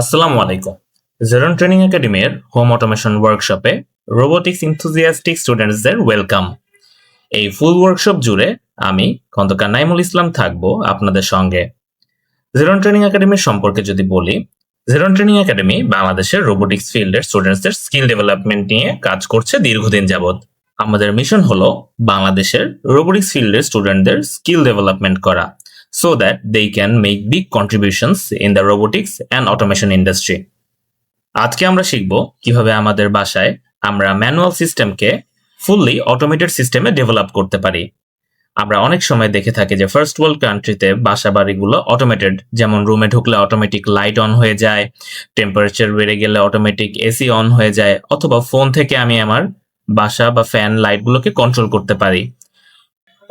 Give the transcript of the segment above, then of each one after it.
আসসালামু আলাইকুম। জেরন ট্রেনিং একাডেমির হোম অটোমেশন ওয়ার্কশপে রোবোটিক্স ইনথুজিয়াস্টিক স্টুডেন্টসদের ওয়েলকাম। এই ফুল ওয়ার্কশপ জুড়ে আমি খন্দকার নাইমুল ইসলাম থাকবো আপনাদের সঙ্গে। জেরন ট্রেনিং একাডেমির সম্পর্কে যদি বলি, জেরন ট্রেনিং একাডেমি বাংলাদেশের রোবোটিক্স ফিল্ডের স্টুডেন্টসদের স্কিল ডেভেলপমেন্ট নিয়ে কাজ করছে দীর্ঘদিন যাবৎ। আমাদের মিশন হলো বাংলাদেশের রোবোটিক্স ফিল্ডের স্টুডেন্টদের স্কিল ডেভেলপমেন্ট করা, so that they can make big contributions in the robotics and automation industry. আজকে আমরা শিখব কিভাবে আমাদের বাসায় আমরা ম্যানুয়াল সিস্টেমকে ফুললি অটোমেটেড সিস্টেমে ডেভেলপ করতে পারি। আমরা অনেক সময় দেখে থাকি যে ফার্স্ট ওয়ার্ল্ড কান্ট্রিতে বাসা বাড়িগুলো অটোমেটেড, যেমন রুমে ঢুকলে অটোমেটিক লাইট অন হয়ে যায়, টেম্পারেচার বেড়ে গেলে অটোমেটিক এসি অন হয়ে যায়, অথবা ফোন থেকে আমি আমার বাসা বা ফ্যান লাইটগুলোকে কন্ট্রোল করতে পারি।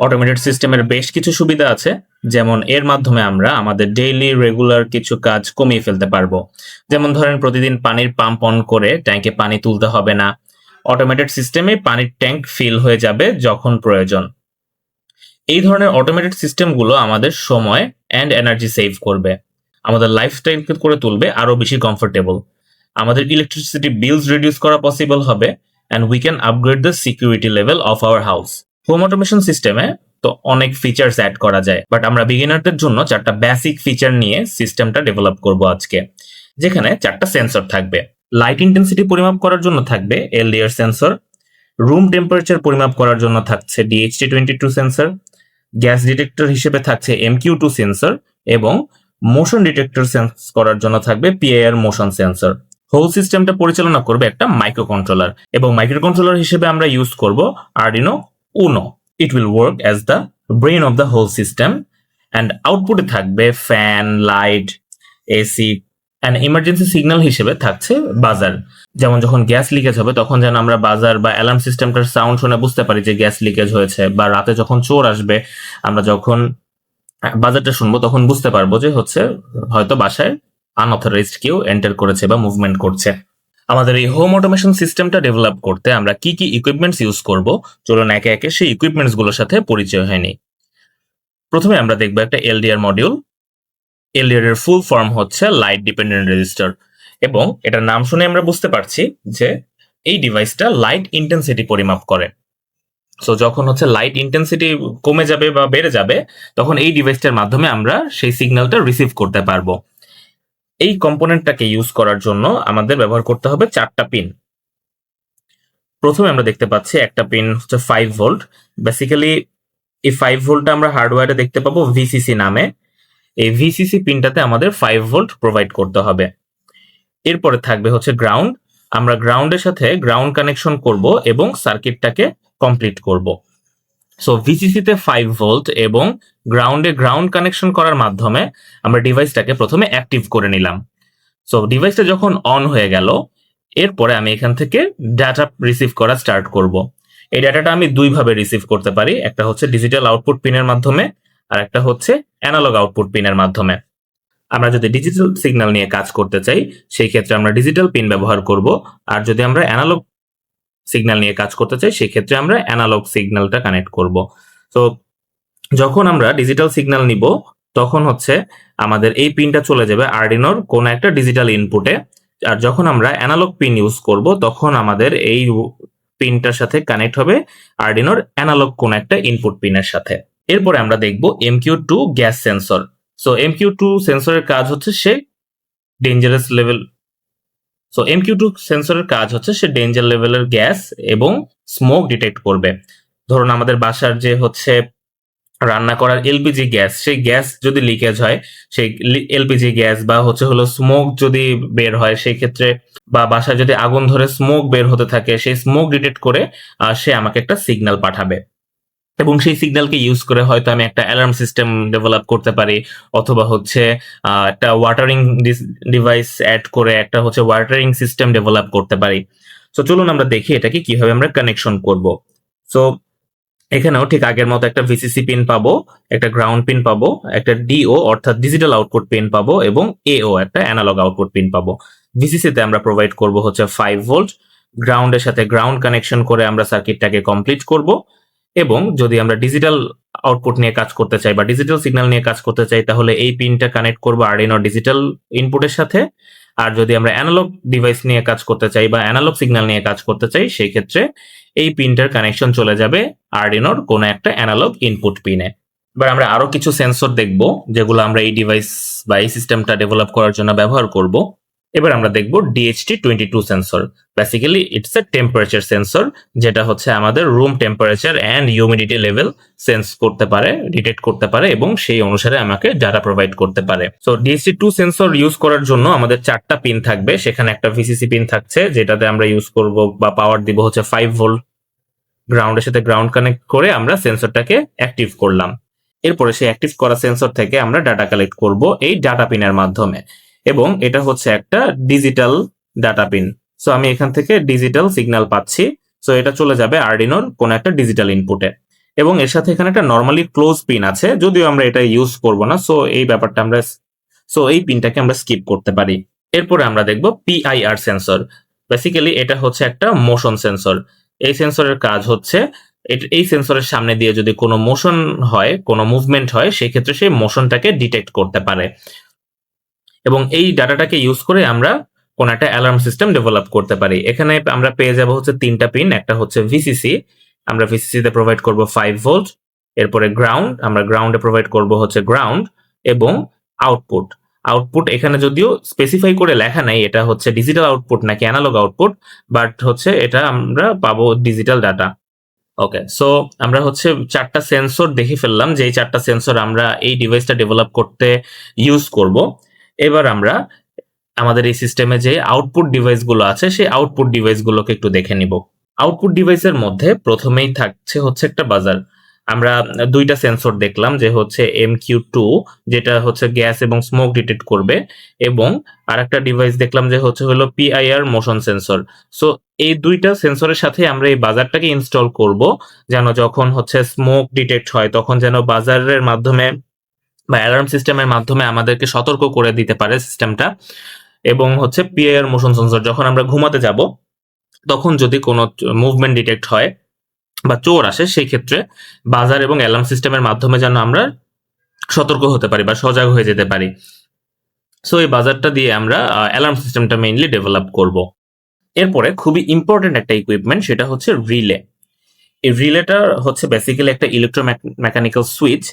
অটোমেটেড সিস্টেমের বেশ কিছু সুবিধা আছে, যেমন এর মাধ্যমে আমরা আমাদের ডেইলি রেগুলার কিছু কাজ কমিয়ে ফেলতে পারবো। যেমন ধরেন প্রতিদিন পানির পাম্প অন করে ট্যাঙ্কে পানি তুলতে হবে না। অটোমেটেড সিস্টেমে পানির ট্যাঙ্ক ফিল হয়ে যাবে যখন প্রয়োজন। এই ধরনের অটোমেটেড সিস্টেমগুলো আমাদের সময় অ্যান্ড এনার্জি সেভ করবে, আমাদের লাইফস্টাইলকে করে তুলবে আরো বেশি কমফোর্টেবল। আমাদের ইলেকট্রিসিটি বিলস রিডিউস করা পসিবল হবে, and we can upgrade the security level of our house. Home automation সিস্টেমে তো অনেক ফিচার্স অ্যাড করা যায়, বাট আমরা বিগিনারদের জন্য 4টা বেসিক ফিচার নিয়ে সিস্টেমটা ডেভেলপ করব আজকে, যেখানে 4টা সেন্সর থাকবে। লাইট ইন্টেন্সিটি পরিমাপ করার জন্য থাকবে এলডিআর সেন্সর, রুম টেম্পারেচার পরিমাপ করার জন্য থাকছে DHT22 সেন্সর, গ্যাস ডিটেক্টর হিসেবে থাকছে MQ2 সেন্সর, এবং মোশন ডিটেক্টর সেন্স করার জন্য থাকবে PIR মোশন সেন্সর। হোল সিস্টেমটা পরিচালনা করবে একটা মাইক্রো কন্ট্রোলার, এবং মাইক্রো কন্ট্রোলার হিসেবে আমরা ইউজ করব Arduino Uno. It will work as the brain of the whole system, and আউটপুটে থাকবে fan, light, AC, and emergency signal হিসেবে থাকছে বাজার। যেমন যখন গ্যাস লিকেজ হবে তখন যেন আমরা বাজার বা অ্যালার্ম সিস্টেমটার সাউন্ড শুনে বুঝতে পারি যে গ্যাস লিকেজ হয়েছে, বা রাতে যখন চোর আসবে আমরা যখন বাজারটা শুনবো তখন বুঝতে পারবো যে হচ্ছে হয়তো বাসায় আনঅথরাইজড কেউ এন্টার করেছে বা মুভমেন্ট করছে। আমাদের এই হোম অটোমেশন সিস্টেমটা ডেভেলপ করতে আমরা কি কি ইকুইপমেন্টস ইউজ করব, চলুন একে একে সেই ইকুইপমেন্টস গুলোর সাথে পরিচয় হয়নি। প্রথমে আমরা দেখবো একটা এলডিআর মডিউল। এলডিআর এর ফুল ফর্ম হচ্ছে লাইট ডিপেন্ডেন্ট রেজিস্টার, এবং এটার নাম শুনে আমরা বুঝতে পারছি যে এই ডিভাইসটা লাইট ইন্টেন্সিটি পরিমাপ করে। সো যখন হচ্ছে লাইট ইন্টেন্সিটি কমে যাবে বা বেড়ে যাবে তখন এই ডিভাইসটার মাধ্যমে আমরা সেই সিগন্যালটা রিসিভ করতে পারবো। এই কম্পোনেন্টটাকে ইউজ করার জন্য আমাদের ব্যবহার করতে হবে 4টা পিন। প্রথমে আমরা দেখতে পাচ্ছি একটা পিন হচ্ছে 5 ভোল্ট। বেসিক্যালি এই 5 ভোল্টটা আমরা হার্ডওয়্যারে দেখতে পাবো ভিসিসি নামে। এই ভিসিসি পিনটাতে আমাদের 5 ভোল্ট প্রোভাইড করতে হবে। এরপরে থাকবে হচ্ছে গ্রাউন্ড। আমরা গ্রাউন্ডের সাথে গ্রাউন্ড কানেকশন করব এবং সার্কিটটাকে কমপ্লিট করব। সো ভিসিসিতে 5 ভোল্ট এবং গ্রাউন্ডে গ্রাউন্ড কানেকশন করার মাধ্যমে আমরা ডিভাইসটাকে প্রথমে অ্যাক্টিভ করে নিলাম। সো ডিভাইসটা যখন অন হয়ে গেল, এরপরে আমি এখান থেকে ডাটা রিসিভ করা স্টার্ট করব। এই ডাটাটা আমি দুইভাবে রিসিভ করতে পারি, একটা হচ্ছে ডিজিটাল আউটপুট পিনের মাধ্যমে, আর একটা হচ্ছে অ্যানালগ আউটপুট পিনের মাধ্যমে। আমরা যদি ডিজিটাল সিগন্যাল নিয়ে কাজ করতে চাই সেই ক্ষেত্রে আমরা ডিজিটাল পিন ব্যবহার করব, আর যদি আমরা অ্যানালগ সিগন্যাল নিয়ে কাজ করতে চাই সেই ক্ষেত্রে আমরা অ্যানালগ সিগন্যালটা কানেক্ট করব। তো যখন আমরা ডিজিটাল সিগন্যাল নিব তখন হচ্ছে আমাদের এই পিনটা চলে যাবে আরডিনোর কোন একটা ডিজিটাল ইনপুটে, আর যখন আমরা অ্যানালগ পিন ইউজ করব তখন আমাদের এই পিনটার সাথে কানেক্ট হবে আরডিনোর অ্যানালগ কোন একটা ইনপুট পিনের সাথে। এরপরে আমরা দেখব MQ2 gas sensor. So MQ2 সেন্সরের কাজ হচ্ছে সে ডেঞ্জারাস লেভেল MQ2 সেন্সরের কাজ হচ্ছে সে ডেঞ্জার লেভেলের গ্যাস এবং স্মোক ডিটেক্ট করবে। ধরুন আমাদের বাসার যে হচ্ছে রান্না করার এলপিজি গ্যাস, সেই গ্যাস যদি লিকেজ হয়, সেই এলপিজি গ্যাস বা হচ্ছে হলো স্মোক যদি বের হয় সেই ক্ষেত্রে, বা বাসায় যদি আগুন ধরে স্মোক বের হতে থাকে, সেই স্মোক ডিটেক্ট করে সে আমাকে একটা সিগন্যাল পাঠাবে, এবং সেই সিগন্যালকে ইউজ করে হয়তো আমি একটা অ্যালার্ম সিস্টেম ডেভেলপ করতে পারি, অথবা হচ্ছে একটা ওয়াটারিং ডিভাইস অ্যাড করে একটা হচ্ছে ওয়াটারিং সিস্টেম ডেভেলপ করতে পারি। সো চলুন আমরা দেখি এটাকে কিভাবে আমরা কানেকশন করব। সো এখানেও ঠিক আগের মতো একটা ভিসিসি পিন পাবো, একটা গ্রাউন্ড পিন পাবো, একটা ডিও অর্থাৎ ডিজিটাল আউটপুট পিন পাবো, এবং এও একটা অ্যানালগ আউটপুট পিন পাবো। ভিসিসিতে আমরা প্রোভাইড করব হচ্ছে 5 ভোল্ট, গ্রাউন্ডের সাথে গ্রাউন্ড কানেকশন করে আমরা সার্কিটটাকে কমপ্লিট করব, এবং যদি আমরা ডিজিটাল আউটপুট নিয়ে কাজ করতে চাই বা ডিজিটাল সিগন্যাল নিয়ে কাজ করতে চাই তাহলে এই পিনটা কানেক্ট করবো আরডিনো ডিজিটাল ইনপুটের সাথে, আর যদি আমরা অ্যানালগ ডিভাইস নিয়ে কাজ করতে চাই বা অ্যানালগ সিগন্যাল নিয়ে কাজ করতে চাই, সেই ক্ষেত্রে এই পিনটার কানেকশন চলে যাবে আরডিনোর কোনো একটা অ্যানালগ ইনপুট পিনে। এবার আমরা আরো কিছু সেন্সর দেখব যেগুলো আমরা এই ডিভাইস বা এই সিস্টেমটা ডেভেলপ করার জন্য ব্যবহার করব। এবার আমরা দেখব DHT22 sensor. Basically it's a temperature sensor, যেটা হচ্ছে আমাদের room temperature and humidity level sense করতে পারে, ডিটেক্ট করতে পারে এবং সেই অনুসারে আমাকে ডাটা প্রোভাইড করতে পারে। সো DHT2 সেন্সর ইউজ করার জন্য আমাদের 4টা পিন থাকবে। সেখানে একটা ভিসিসি পিন থাকছে যেটাতে আমরা ইউজ করব বা পাওয়ার দিব হচ্ছে 5 ভোল্ট। গ্রাউন্ডের সাথে গ্রাউন্ড কানেক্ট করে আমরা সেন্সরটাকে অ্যাক্টিভ করলাম। এরপরে সেই অ্যাক্টিভ করা সেন্সর থেকে আমরা ডাটা কালেক্ট করব এই ডাটা পিনের মাধ্যমে, এবং এটা হচ্ছে একটা ডিজিটাল ডাটা পিন। সো আমি এখান থেকে ডিজিটাল সিগন্যাল পাচ্ছি। সো এটা চলে যাবে আরডিনোর কোন একটা ডিজিটাল ইনপুটে, এবং এর সাথে এখানে একটা নর্মালি ক্লোজ পিন আছে, যদিও আমরা এটা ইউজ করব না। সো এই ব্যাপারটা আমরা এই পিনটাকে আমরা স্কিপ করতে পারি। এরপরে আমরা দেখব PIR সেন্সর। বেসিক্যালি এটা হচ্ছে একটা মোশন সেন্সর। এই সেন্সরের কাজ হচ্ছে এই সেন্সরের সামনে দিয়ে যদি কোনো মোশন হয়, কোনো মুভমেন্ট হয়, সেই ক্ষেত্রে সেই মোশনটাকে ডিটেক্ট করতে পারে, এবং এই ডাটাটাকে ইউজ করে আমরা কোন একটা অ্যালার্ম সিস্টেম ডেভেলপ করতে পারি। এখানে আমরা পেয়ে যাব হচ্ছে 3টা পিন। একটা হচ্ছে ভিসিসি, আমরা ভিসিসি তে প্রোভাইড করব 5 ভোল্ট। এরপরে গ্রাউন্ড, আমরা গ্রাউন্ডে প্রোভাইড করব হচ্ছে গ্রাউন্ড, এবং আউটপুট। আউটপুট এখানে যদিও স্পেসিফাই করে লেখা নাই এটা হচ্ছে ডিজিটাল আউটপুট নাকি অ্যানালগ আউটপুট, বাট হচ্ছে এটা আমরা পাবো ডিজিটাল ডাটা। ওকে, সো আমরা হচ্ছে 4টা সেন্সর দেখে ফেললাম, যে এই 4টা সেন্সর আমরা এই ডিভাইসটা ডেভেলপ করতে ইউজ করব। এবার আমরা আমাদের এই সিস্টেমে যে আউটপুট ডিভাইসগুলো আছে সেই আউটপুট ডিভাইসগুলোকে একটু দেখে নিব। আউটপুট ডিভাইসের মধ্যে প্রথমেই থাকছে হচ্ছে একটা বাজার। আমরা 2টা সেন্সর দেখলাম, যে হচ্ছে MQ2 যেটা হচ্ছে গ্যাস এবং স্মোক ডিটেক্ট করবে, এবং আরেকটা ডিভাইস দেখলাম যে হলো PIR মোশন সেন্সর। সো এই 2টা সেন্সরের সাথে আমরা এই বাজারটাকে ইনস্টল করব, যেন যখন হচ্ছে স্মোক ডিটেক্ট হয় তখন যেন বাজারের মাধ্যমে বা অ্যালার্ম সিস্টেমের মাধ্যমে আমাদেরকে সতর্ক করে দিতে পারে সিস্টেমটা। এবং হচ্ছে PIR মোশন সেন্সর, যখন আমরা ঘুমাতে যাব তখন যদি কোনো মুভমেন্ট ডিটেক্ট হয় বা চোর আসে, সেই ক্ষেত্রে বাজার এবং অ্যালার্ম সিস্টেমের মাধ্যমে যেন আমরা সতর্ক হতে পারি বা সজাগ হয়ে যেতে পারি। সো এই বাজারটা দিয়ে আমরা অ্যালার্ম সিস্টেমটা মেইনলি ডেভেলপ করব। এরপরে খুবই ইম্পর্টেন্ট একটা ইকুইপমেন্ট, সেটা হচ্ছে রিলে। এই রিলেটা হচ্ছে বেসিক্যালি একটা ইলেকট্রোমেকানিক্যাল সুইচ।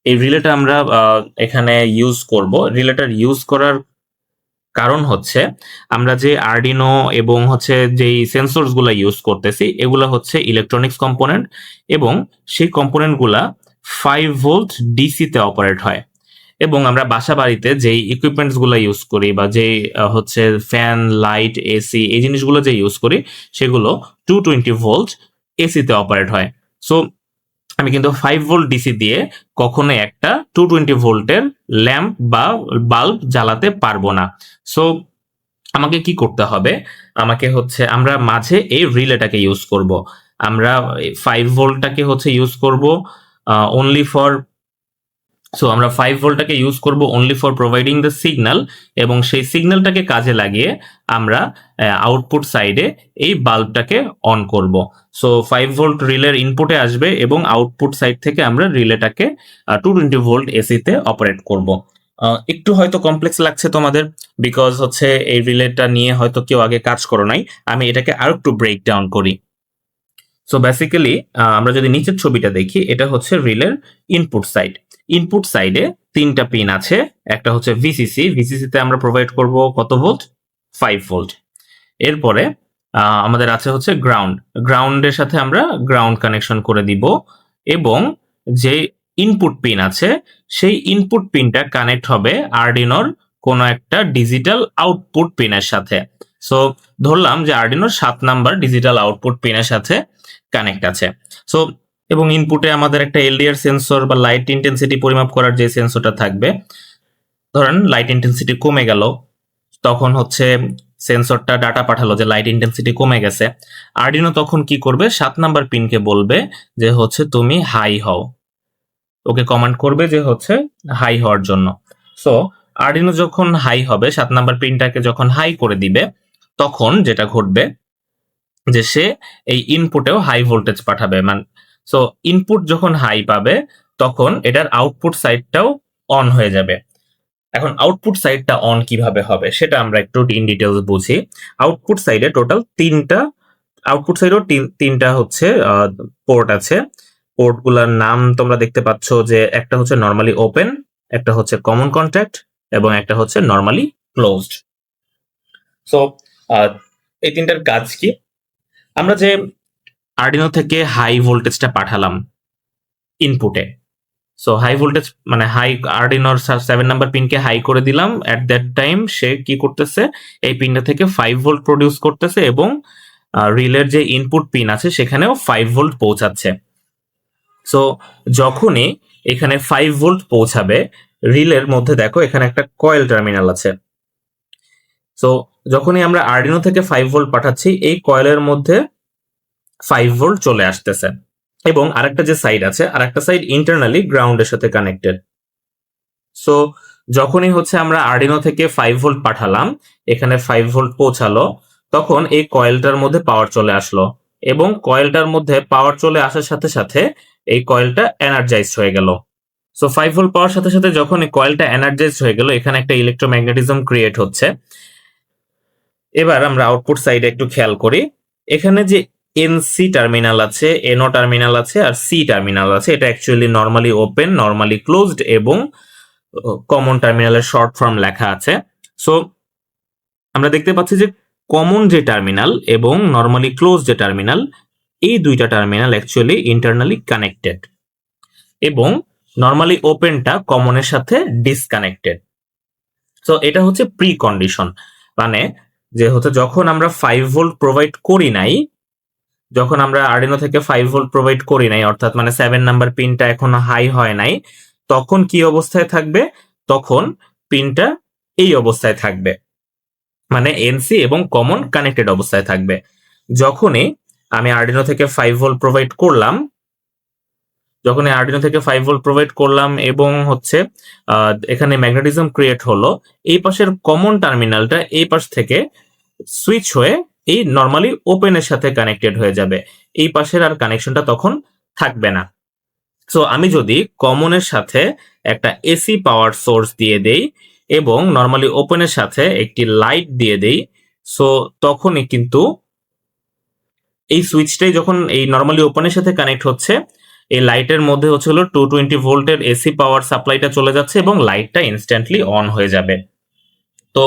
এই রিলেটা আমরা এখানে ইউজ করব। রিলেটার ইউজ করার কারণ হচ্ছে আমরা যে আরডিনো এবং হচ্ছে যেই সেন্সরস গুলা ইউজ করতেছি, এগুলা হচ্ছে ইলেকট্রনিক্স কম্পোনেন্ট, এবং সেই কম্পোনেন্ট গুলা 5 ভোল্ট ডিসি তে অপারেট হয়। এবং আমরা বাসা বাড়িতে যেই ইকুইপমেন্টস গুলো ইউজ করি বা যেই হচ্ছে ফ্যান, লাইট, এসি, এই জিনিসগুলো যে ইউজ করি, সেগুলো 220 ভোল্ট এসি তে অপারেট হয়। সো আমি কিন্তু 5 ভোল্ট ডিসি দিয়ে কখনোই একটা 220 ভোল্টের ল্যাম্প বা বাল্ব জ্বালাতে পারবো না। সো আমাকে কি করতে হবে, আমাকে হচ্ছে আমরা মাঝে এই রিলেটাকে ইউজ করব। আমরা 5 ভোল্টটাকে হচ্ছে ইউজ করব অনলি ফর আমরা 5 ভোল্টটাকে ইউজ করব only for providing the signal, এবং সেই সিগন্যালটাকে কাজে লাগিয়ে আমরা আউটপুট সাইডে এই বাল্বটাকে অন করব। সো 5 ভোল্ট রিলের ইনপুটে আসবে এবং আউটপুট সাইড থেকে আমরা রিলেটাকে 220 ভোল্ট এসিতে অপারেট করব। একটু হয়তো কমপ্লেক্স লাগছে তোমাদের, বিকজ হচ্ছে এই রিলেটা নিয়ে হয়তো কেউ আগে কাজ করো নাই। আমি এটাকে আরো একটু ব্রেক ডাউন করি। সো বেসিক্যালি আমরা যদি নিচের ছবিটা দেখি, এটা হচ্ছে রিলের ইনপুট সাইড। ইনপুট সাইডে 3টা পিন আছে। একটা হচ্ছে ভিসিসি, ভিসিসিতে আমরা প্রোভাইড করব কত ভোল্ট, 5 ভোল্ট। এরপরে আমাদের আছে হচ্ছে গ্রাউন্ড, গ্রাউন্ডের সাথে আমরা গ্রাউন্ড কানেকশন করে দিব, এবং যে ইনপুট পিন আছে সেই ইনপুট পিনটা কানেক্ট হবে আরডিনোর কোনো একটা ডিজিটাল আউটপুট পিনের সাথে। সো ধরলাম যে আরডিনোর 7 নাম্বার ডিজিটাল আউটপুট পিনের সাথে কানেক্ট আছে। সো এবং ইনপুটে আমাদের একটা এলডিআর সেন্সর বা লাইট ইন্টেন্সিটি পরিমাপ করার যে সেন্সরটা থাকবে, ধরেন লাইট ইন্টেন্সিটি কমে গেল, তখন হচ্ছে সেন্সরটা ডাটা পাঠালো যে লাইট ইন্টেন্সিটি কমে গেছে। আরডিনো তখন কি করবে, 7 নাম্বার পিনকে বলবে যে হচ্ছে তুমি হাই হও, ওকে কমান্ড করবে যে হচ্ছে হাই হওয়ার জন্য। সো আরডিনো যখন হাই হবে, 7 নাম্বার পিনটাকে যখন হাই করে দিবে, তখন যেটা ঘটবে যে সে এই ইনপুটেও হাই ভোল্টেজ পাঠাবে। সো ইনপুট যখন হাই পাবে তখন এটার আউটপুট সাইডটাও অন হয়ে যাবে। এখন আউটপুট সাইডটা অন কিভাবে হবে সেটা আমরা একটু ইন ডিটেলস বুঝি। আউটপুট সাইডে টোটাল আউটপুট সাইডেও তিনটা হচ্ছে পোর্ট আছে। পোর্টগুলোর নাম তোমরা দেখতে পাচ্ছ যে একটা হচ্ছে নর্মালি ওপেন, একটা হচ্ছে কমন কন্ট্যাক্ট এবং একটা হচ্ছে নর্মালি ক্লোজড। সো এই তিনটার কাজ কি? আমরা যে আর্ডিনো থেকে হাই ভোল্টেজটা পাঠালাম ইনপুটে, সো হাই ভোল্টেজ মানে আর্ডিনোর 7 নাম্বার পিনকে হাই করে দিলাম। এট দ্যাট টাইম সে কি করতেছে, এই পিনটা থেকে 5 ভোল্ট প্রডিউস করতেছে এবং রিলের যে ইনপুট পিন আছে সেখানেও 5 ভোল্ট পৌঁছাচ্ছে। সো যখনই এখানে 5 ভোল্ট পৌঁছাবে, রিলের মধ্যে দেখো এখানে একটা কয়েল টার্মিনাল আছে। সো যখনই আমরা আর্ডিনো থেকে 5 ভোল্ট পাঠাচ্ছি, এই কয়েলের মধ্যে 5 ভোল্ট চলে আসতেছে এবং আরেকটা যে সাইড আছে, আরেকটা সাইড ইন্টারনালি গ্রাউন্ডের সাথে কানেক্টেড। সো যখনই হচ্ছে আমরা আর্ডিনো থেকে 5 ভোল্ট পাঠালাম, এখানে 5 ভোল্ট পৌঁছালো, তখন এই কয়েলটার মধ্যে পাওয়ার চলে আসলো এবং কয়েলটার মধ্যে পাওয়ার চলে আসার সাথে সাথে এই কয়েলটা এনার্জাইজড হয়ে গেল। সো 5 ভোল্ট পাওয়ার সাথে সাথে যখন এই কয়েলটা এনার্জাইজড হয়ে গেল, এখানে একটা ইলেকট্রোম্যাগনেটিজম ক্রিয়েট হচ্ছে। এবার আমরা আউটপুট সাইডে একটু খেয়াল করি, এখানে যে এনসি টার্মিনাল আছে, এনও টার্মিনাল আছে আর সি টার্মিনাল আছে, এটা actually normally open, normally closed এবং কমন টার্মিনালের শর্ট ফর্ম লেখা আছে। সো আমরা দেখতে পাচ্ছি যে কমন যে টার্মিনাল এবং নর্মালি ক্লোজ যে টার্মিনাল, এই দুইটা টার্মিনাল অ্যাকচুয়ালি ইন্টারনালি কানেক্টেড এবং নর্মালি ওপেনটা কমনের সাথে ডিসকানেক্টেড। সো এটা হচ্ছে প্রি কন্ডিশন, মানে যে হচ্ছে যখন আমরা 5 ভোল্ট প্রোভাইড করি নাই, যখন আমরা আর্ডিনো থেকে 5 ভোল্ট প্রোভাইড করি নাই, অর্থাৎ মানে 7 নাম্বার পিনটা এখনো হাই হয় নাই, তখন কি অবস্থায় থাকবে? তখন পিনটা এই অবস্থায় থাকবে, মানে এনসি এবং কমন কানেক্টেড অবস্থায় থাকবে। যখনই আমি আর্ডিনো থেকে 5 ভোল্ট প্রোভাইড করলাম, এবং হচ্ছে এখানে ম্যাগনেটিজম ক্রিয়েট হলো, এই পাশের কমন টার্মিনালটা এই পাশ থেকে সুইচ হয়ে এই নর্মালি ওপেনের সাথে কানেক্টেড হয়ে যাবে, এই পাশের আর কানেকশনটা তখন থাকবে না। সো আমি যদি কমনের সাথে একটা এসি পাওয়ার সোর্স দিয়ে দেই এবং নর্মালি ওপেনের সাথে একটি লাইট দিয়ে দেই, সো তখনই কিন্তু এই সুইচটাই যখন এই নর্মালি ওপেনের সাথে কানেক্ট হচ্ছে, এই লাইটের মধ্যে হচ্ছে হলো 220 ভোল্টের এসি পাওয়ার সাপ্লাইটা চলে যাচ্ছে এবং লাইটটা ইনস্ট্যান্টলি অন হয়ে যাবে। তো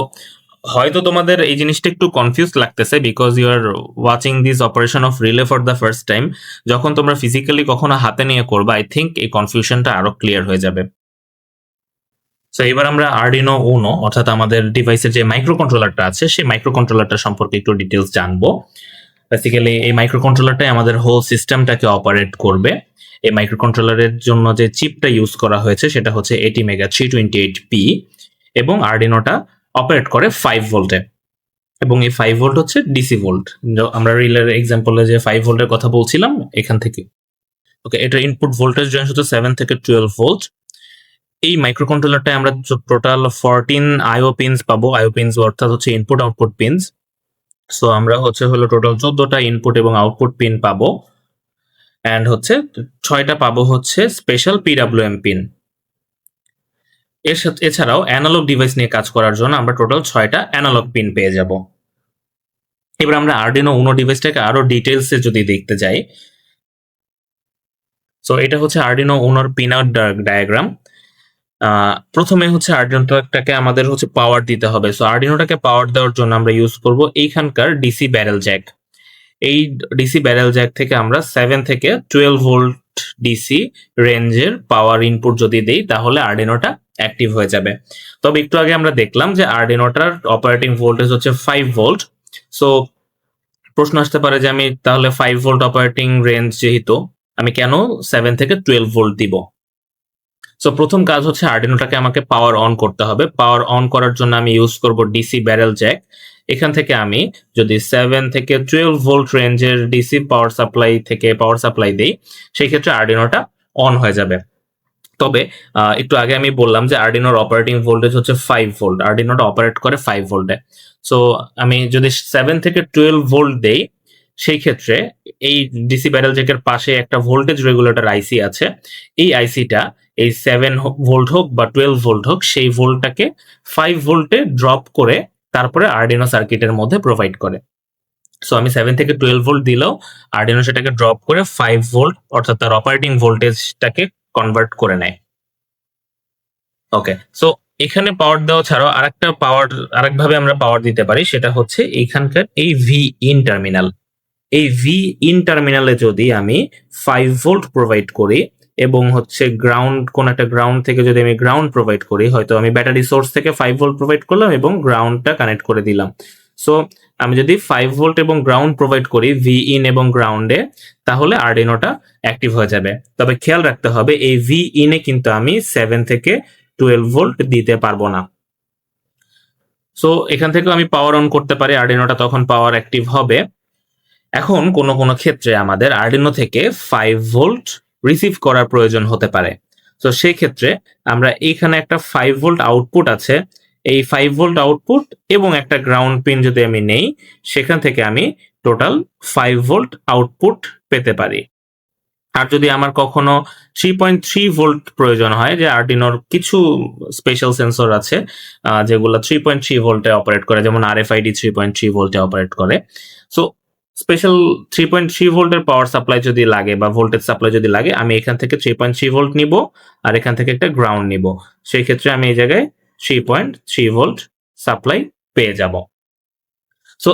হয়তো তোমাদের এই জিনিসটা একটু কনফিউজ লাগতেছে because you are watching this operation of relay for the first time. যখন তোমরা ফিজিক্যালি কখনো হাতে নিয়ে করবা, আই থিঙ্ক এই কনফিউশনটা আরো ক্লিয়ার হয়ে যাবে। সো এবার আমরা আরডিনো উনো অর্থাৎ আমাদের ডিভাইসের যে মাইক্রো কন্ট্রোলারটা আছে, সেই মাইক্রো কন্ট্রোলারটা সম্পর্কে একটু ডিটেলস জানবো। বেসিক্যালি এই মাইক্রো কন্ট্রোলারটাই আমাদের হোল সিস্টেমটাকে অপারেট করবে। এই মাইক্রো কন্ট্রোলারের জন্য যে চিপটা ইউজ করা হয়েছে সেটা হচ্ছে ATmega 328P এবং আরডিনোটা অপারেট করে 5 ভোল্টে এবং এই 5 ভোল্ট হচ্ছে ডিসি ভোল্ট। আমরা রিলের এক্সাম্পলে যে 5 ভোল্টের কথা বলছিলাম এখান থেকে। ওকে, এটা ইনপুট ভোল্টেজ রেঞ্জ হচ্ছে 7 থেকে 12 ভোল্ট। এই মাইক্রো কন্ট্রোলারটায় আমরা টোটাল 14 আইও পিনস পাবো। আইও পিনস অর্থাৎ হচ্ছে ইনপুট আউটপুট পিনস। সো আমরা হচ্ছে হলো টোটাল 14টা ইনপুট এবং আউটপুট পিন পাবো অ্যান্ড হচ্ছে 6টা পাবো হচ্ছে স্পেশাল PWM পিন। এর সাথে এছাড়াও অ্যানালগ ডিভাইস নিয়ে কাজ করার জন্য আমরা টোটাল 6টা অ্যানালগ পিন পেয়ে যাব। এবার আমরা আরডিনো উনো ডিভাইসটাকে আরো ডিটেলসে যদি দেখতে যাই, সো এটা হচ্ছে আরডিনো উনোর পিন আউট ডায়াগ্রাম। প্রথমে হচ্ছে আরডিনোটাকে আমাদের হচ্ছে পাওয়ার দিতে হবে। সো আরডিনোটাকে পাওয়ার দেওয়ার জন্য আমরা ইউজ করব এইখানকার ডিসি ব্যারেল জ্যাক। এই ডিসি ব্যারেল জ্যাক থেকে আমরা 7 থেকে 12 ভোল্ট ডিসি রেঞ্জের পাওয়ার ইনপুট যদি দেই তাহলে আরডিনোটা অ্যাক্টিভ হয়ে যাবে। তবে একটু আগে আমরা দেখলাম যে আরডিনোটার অপারেটিং ভোল্টেজ হচ্ছে 5 ভোল্ট। সো প্রশ্ন আসতে পারে যে আমি তাহলে 5 ভোল্ট অপারেটিং রেঞ্জ যেহেতু, আমি কেন 7 থেকে 12 ভোল্ট দিব? সো প্রথম কাজ হচ্ছে আরডিনোটাকে আমাকে পাওয়ার অন করতে হবে। পাওয়ার অন করার জন্য আমি ইউজ করব ডিসি ব্যারেল জ্যাক। এখান থেকে আমি যদি 7 থেকে 12 ভোল্ট রেঞ্জের ডিসি পাওয়ার সাপ্লাই দেই, সেই ক্ষেত্রে আরডিনোটা অন হয়ে যাবে। তবে একটু আগে আমি বললাম যে আরডিনোর অপারেটিং ভোল্টেজ হচ্ছে 5 ভোল্ট, আরডিনোটা অপারেট করে 5 ভোল্টে। সো আমি যদি 7 থেকে 12 ভোল্ট দেই, সেই ক্ষেত্রে এই ডিসি ব্যারেল জ্যাকের পাশে একটা ভোল্টেজ রেগুলেটর আইসি আছে। এই আইসিটা এই 7 ভোল্ট হোক বা 12 ভোল্ট হোক, সেই ভোল্টটাকে 5 ভোল্টে ড্রপ করে তারপরে আরডিনো সার্কিটের মধ্যে প্রোভাইড করে। সো আমি 7 থেকে 12 ভোল্ট দিলেও আরডিনো সেটাকে ড্রপ করে 5 ভোল্ট অর্থাৎ তার অপারেটিং ভোল্টেজটাকে কনভার্ট করে নেয়। ওকে, সো এখানে পাওয়ার দেওয়া ছাড়াও আরেকভাবে আমরা পাওয়ার দিতে পারি, সেটা হচ্ছে এইখানকার এই ভি ইন টার্মিনাল। এই ভি ইন টার্মিনালে যদি আমি 5 ভোল্ট প্রোভাইড করি এবং হচ্ছে কোন একটা গ্রাউন্ড থেকে যদি আমি গ্রাউন্ড প্রোভাইড করি, হয়তো আমি ব্যাটারি সোর্স থেকে 5 ভোল্ট প্রোভাইড করলাম এবং গ্রাউন্ডটা কানেক্ট করে দিলাম। সো আমি যদি 5 ভোল্ট এবং গ্রাউন্ড প্রোভাইড করি ভি ইন এবং গ্রাউন্ডে, তাহলে আরডিনোটা অ্যাক্টিভ হয়ে যাবে। তবে খেয়াল রাখতে হবে এই ভি ইনে কিন্তু আমি 7 থেকে 12 ভোল্ট দিতে পারবো না। সো এখান থেকেও আমি পাওয়ার অন করতে পারি, আরডিনোটা তখন পাওয়ার অ্যাক্টিভ হবে। এখন কোনো কোনো ক্ষেত্রে আমাদের আরডিনো থেকে 5 ভোল্ট রিসিভ করার প্রয়োজন হতে পারে। তো সেই ক্ষেত্রে আমরা এখানে একটা 5 ভোল্ট আউটপুট আছে, এই 5 ভোল্ট আউটপুট এবং একটা গ্রাউন্ড পিন যদি আমি নেই, সেখান থেকে আমি টোটাল 5 ভোল্ট আউটপুট পেতে পারি। আর যদি আমার কখনো 3.3 ভোল্ট প্রয়োজন হয়, যে আরডিনোর কিছু স্পেশাল সেন্সর আছে যেগুলো 3.3 ভোল্টে অপারেট করে, যেমন আরএফআইডি 3.3 ভোল্টে অপারেট করে। সো স্পেশাল 3.3 ভোল্টের পাওয়ার সাপ্লাই যদি লাগে বা ভোল্টেজ সাপ্লাই যদি লাগে, আমি এখান থেকে 3.3 ভোল্ট নিব আর এখান থেকে একটা গ্রাউন্ড নিব। সেই ক্ষেত্রে আমি এই জায়গায় 3.3 ভোল্ট সাপ্লাই পেয়ে যাব। সো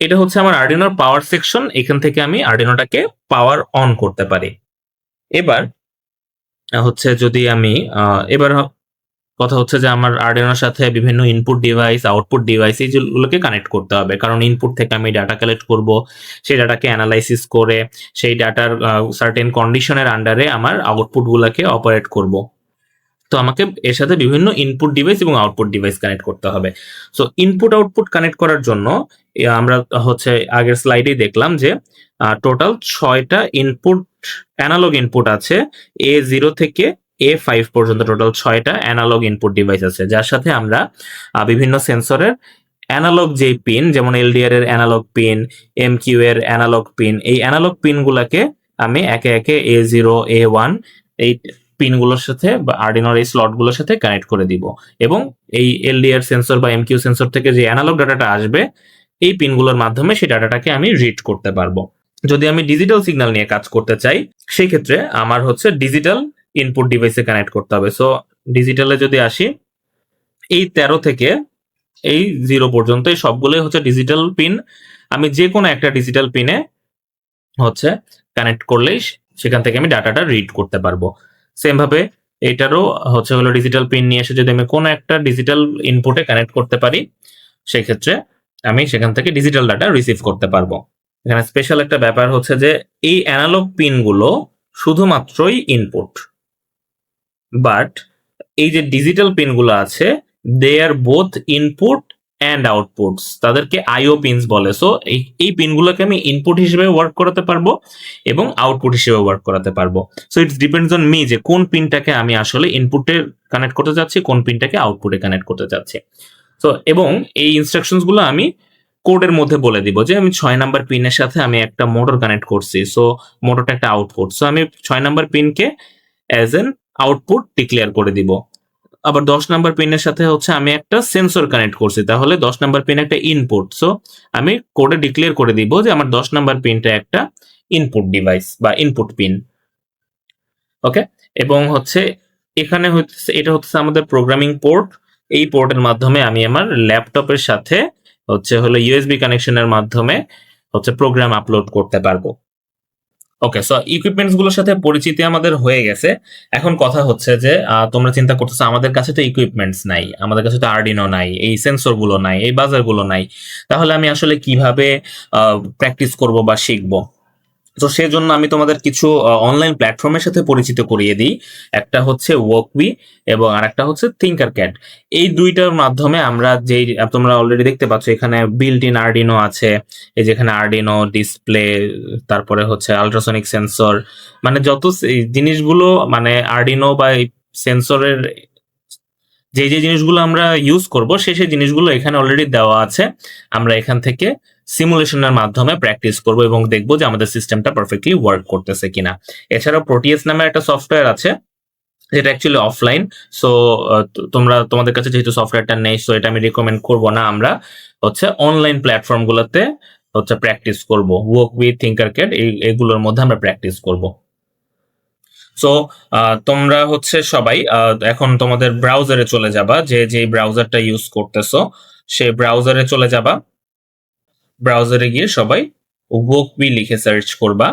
এটা হচ্ছে আমার আরডিনোর পাওয়ার সেকশন। এখান থেকে আমি আরডিনোটাকে পাওয়ার অন করতে পারি। এবার হচ্ছে যদি আমি এবার কথা হচ্ছে যে আমার আরডিনোর সাথে বিভিন্ন ইনপুট ডিভাইস, আউটপুট ডিভাইস এইগুলোকে কানেক্ট করতে হবে, কারণ ইনপুট থেকে আমি ডাটা কালেক্ট করব, সেই ডাটাকে অ্যানালাইসিস করে সেই ডাটার সার্টেন কন্ডিশনের আন্ডারে আমার আউটপুটগুলোকে অপারেট করব। তো আমাকে এর সাথে বিভিন্ন ইনপুট ডিভাইস এবং আউটপুট ডিভাইস কানেক্ট করতে হবে। সো ইনপুট আউটপুট কানেক্ট করার জন্য আমরা হচ্ছে আগের স্লাইডেই দেখলাম যে টোটাল 6টা ইনপুট, অ্যানালগ ইনপুট আছে। A0 থেকে A5 পর্যন্ত টোটাল 6টা অ্যানালগ ইনপুট ডিভাইস আছে, যার সাথে আমরা বিভিন্ন সেন্সরের অ্যানালগ যে পিন, যেমন এলডিআর এর অ্যানালগ পিন, এমকিউ এর অ্যানালগ পিন, এই অ্যানালগ পিনগুলোকে আমি একে একে A0, A1 এই পিনগুলোর সাথে বা আরডিনোর এই স্লটগুলোর সাথে কানেক্ট করে দিব, এবং এই এলডিআর সেন্সর বা এমকিউ সেন্সর থেকে যে অ্যানালগ ডাটাটা আসবে, এই পিনগুলোর মাধ্যমে সেই ডাটাটাকে আমি রিড করতে পারবো। যদি আমি ডিজিটাল সিগন্যাল নিয়ে কাজ করতে চাই, সেই ক্ষেত্রে আমার হচ্ছে ডিজিটাল ইনপুট ডিভাইসে কানেক্ট করতে হবে। সো ডিজিটালে যদি আসি, এই 13 থেকে এই 0 পর্যন্ত এই সবগুলোই হচ্ছে ডিজিটাল পিন। আমি যে কোনো একটা ডিজিটাল পিনে হচ্ছে কানেক্ট করলেই সেখান থেকে আমি ডাটাটা রিড করতে পারবো। সেম ভাবে এটারও হচ্ছে হলো ডিজিটাল পিন নিয়ে এসে যদি আমি কোনো একটা ডিজিটাল ইনপুটে কানেক্ট করতে পারি, সেই ক্ষেত্রে আমি সেখান থেকে ডিজিটাল ডাটা রিসিভ করতে পারবো। এখানে স্পেশাল একটা ব্যাপার হচ্ছে যে এই অ্যানালগ পিনগুলো শুধুমাত্রই ইনপুট, বাট এই যে ডিজিটাল পিনগুলো আছে, দে আর বোথ ইনপুট অ্যান্ড আউটপুটস, তাদেরকে আইও পিনস বলে। সো এই পিনগুলোকে আমি ইনপুট হিসেবে ওয়ার্ক করাতে পারবো এবং আউটপুট হিসেবে ওয়ার্ক করাতে পারবো। So it's depends on me যে কোন পিনটাকে আমি আসলে ইনপুটে কানেক্ট করতে চাচ্ছি, কোন পিনটাকে আউটপুটে কানেক্ট করতে চাচ্ছি। সো এবং এই ইনস্ট্রাকশনস গুলো আমি কোডের মধ্যে বলে দিব যে আমি 6 নাম্বার পিনের সাথে আমি একটা মোটর কানেক্ট করছি, সো মোটরটা একটা আউটপুট, সো আমি 6 নাম্বার পিনকে অ্যাজ এন আউটপুট ডিক্লেয়ার করে দিব। আবার 10 নাম্বার পিনের সাথে হচ্ছে আমি একটা সেন্সর কানেক্ট করছি, তাহলে 10 নাম্বার পিন একটা ইনপুট, সো আমি কোডে ডিক্লেয়ার করে দিব যে আমার 10 নাম্বার পিনটা একটা ইনপুট ডিভাইস বা ইনপুট পিন। ওকে, এবং হচ্ছে এখানে হচ্ছে এটা হচ্ছে আমাদের প্রোগ্রামিং পোর্ট। এই পোর্টের মাধ্যমে আমি আমার ল্যাপটপের সাথে হচ্ছে হলো ইউএসবি কানেকশনের মাধ্যমে হচ্ছে প্রোগ্রাম আপলোড করতে পারবো। ওকে, সো ইকুইপমেন্টস গুলোর সাথে পরিচিতি আমাদের হয়ে গেছে। এখন কথা হচ্ছে যে তোমরা চিন্তা করতেছো আমাদের কাছে তো ইকুইপমেন্টস নাই, আমাদের কাছে তো আরডিনো নাই, এই সেন্সর গুলো নাই, এই বাজার গুলো নাই, তাহলে আমি আসলে কিভাবে প্র্যাকটিস করব বা শিখবো? তো সেজন্য আমি তোমাদের কিছু অনলাইন প্ল্যাটফর্মের সাথে পরিচিত করিয়ে দিই। একটা হচ্ছে ওয়ার্কবি এবং আরেকটা হচ্ছে থিঙ্কারক্যাড। এই দুইটার মাধ্যমে আমরা যেই তোমরা অলরেডি দেখতে পাচ্ছ এখানে বিল্ট ইন আরডিনো আছে, এই যেখানে আরডিনো ডিসপ্লে, তারপরে হচ্ছে আল্ট্রাসনিক সেন্সর, মানে যত জিনিসগুলো মানে আরডিনো বা সেন্সরের যে যে জিনিসগুলো আমরা ইউজ করব সেই সেই জিনিসগুলো এখানে অলরেডি দেওয়া আছে। আমরা এখান থেকে সিমুলেশনের মাধ্যমে প্র্যাকটিস করব এবং দেখব যে আমাদের সিস্টেমটা পারফেক্টলি ওয়ার্ক করতেছে কিনা। এছাড়াও প্রোটিয়াস নামে একটা সফটওয়্যার আছে, যেটা অ্যাকচুয়ালি অফলাইন। সো তোমাদের কাছে যেহেতু সফটওয়্যারটা নেই, সো এটা আমি রিকমেন্ড করব না। আমরা হচ্ছে অনলাইন প্ল্যাটফর্ম গুলোতে হচ্ছে প্র্যাকটিস করব, ওয়ার্ক উইথ থিঙ্কারক্যাড এগুলোর মধ্যে আমরা প্র্যাকটিস করব। সো তোমরা হচ্ছে সবাই এখন তোমাদের ব্রাউজারে চলে যাবা, যে ব্রাউজারটা ইউজ করতেছো সেই ব্রাউজারে চলে যাবা। ব্রাউজারে গিয়ে সবাই ওয়ার্কবি লিখে সার্চ করবা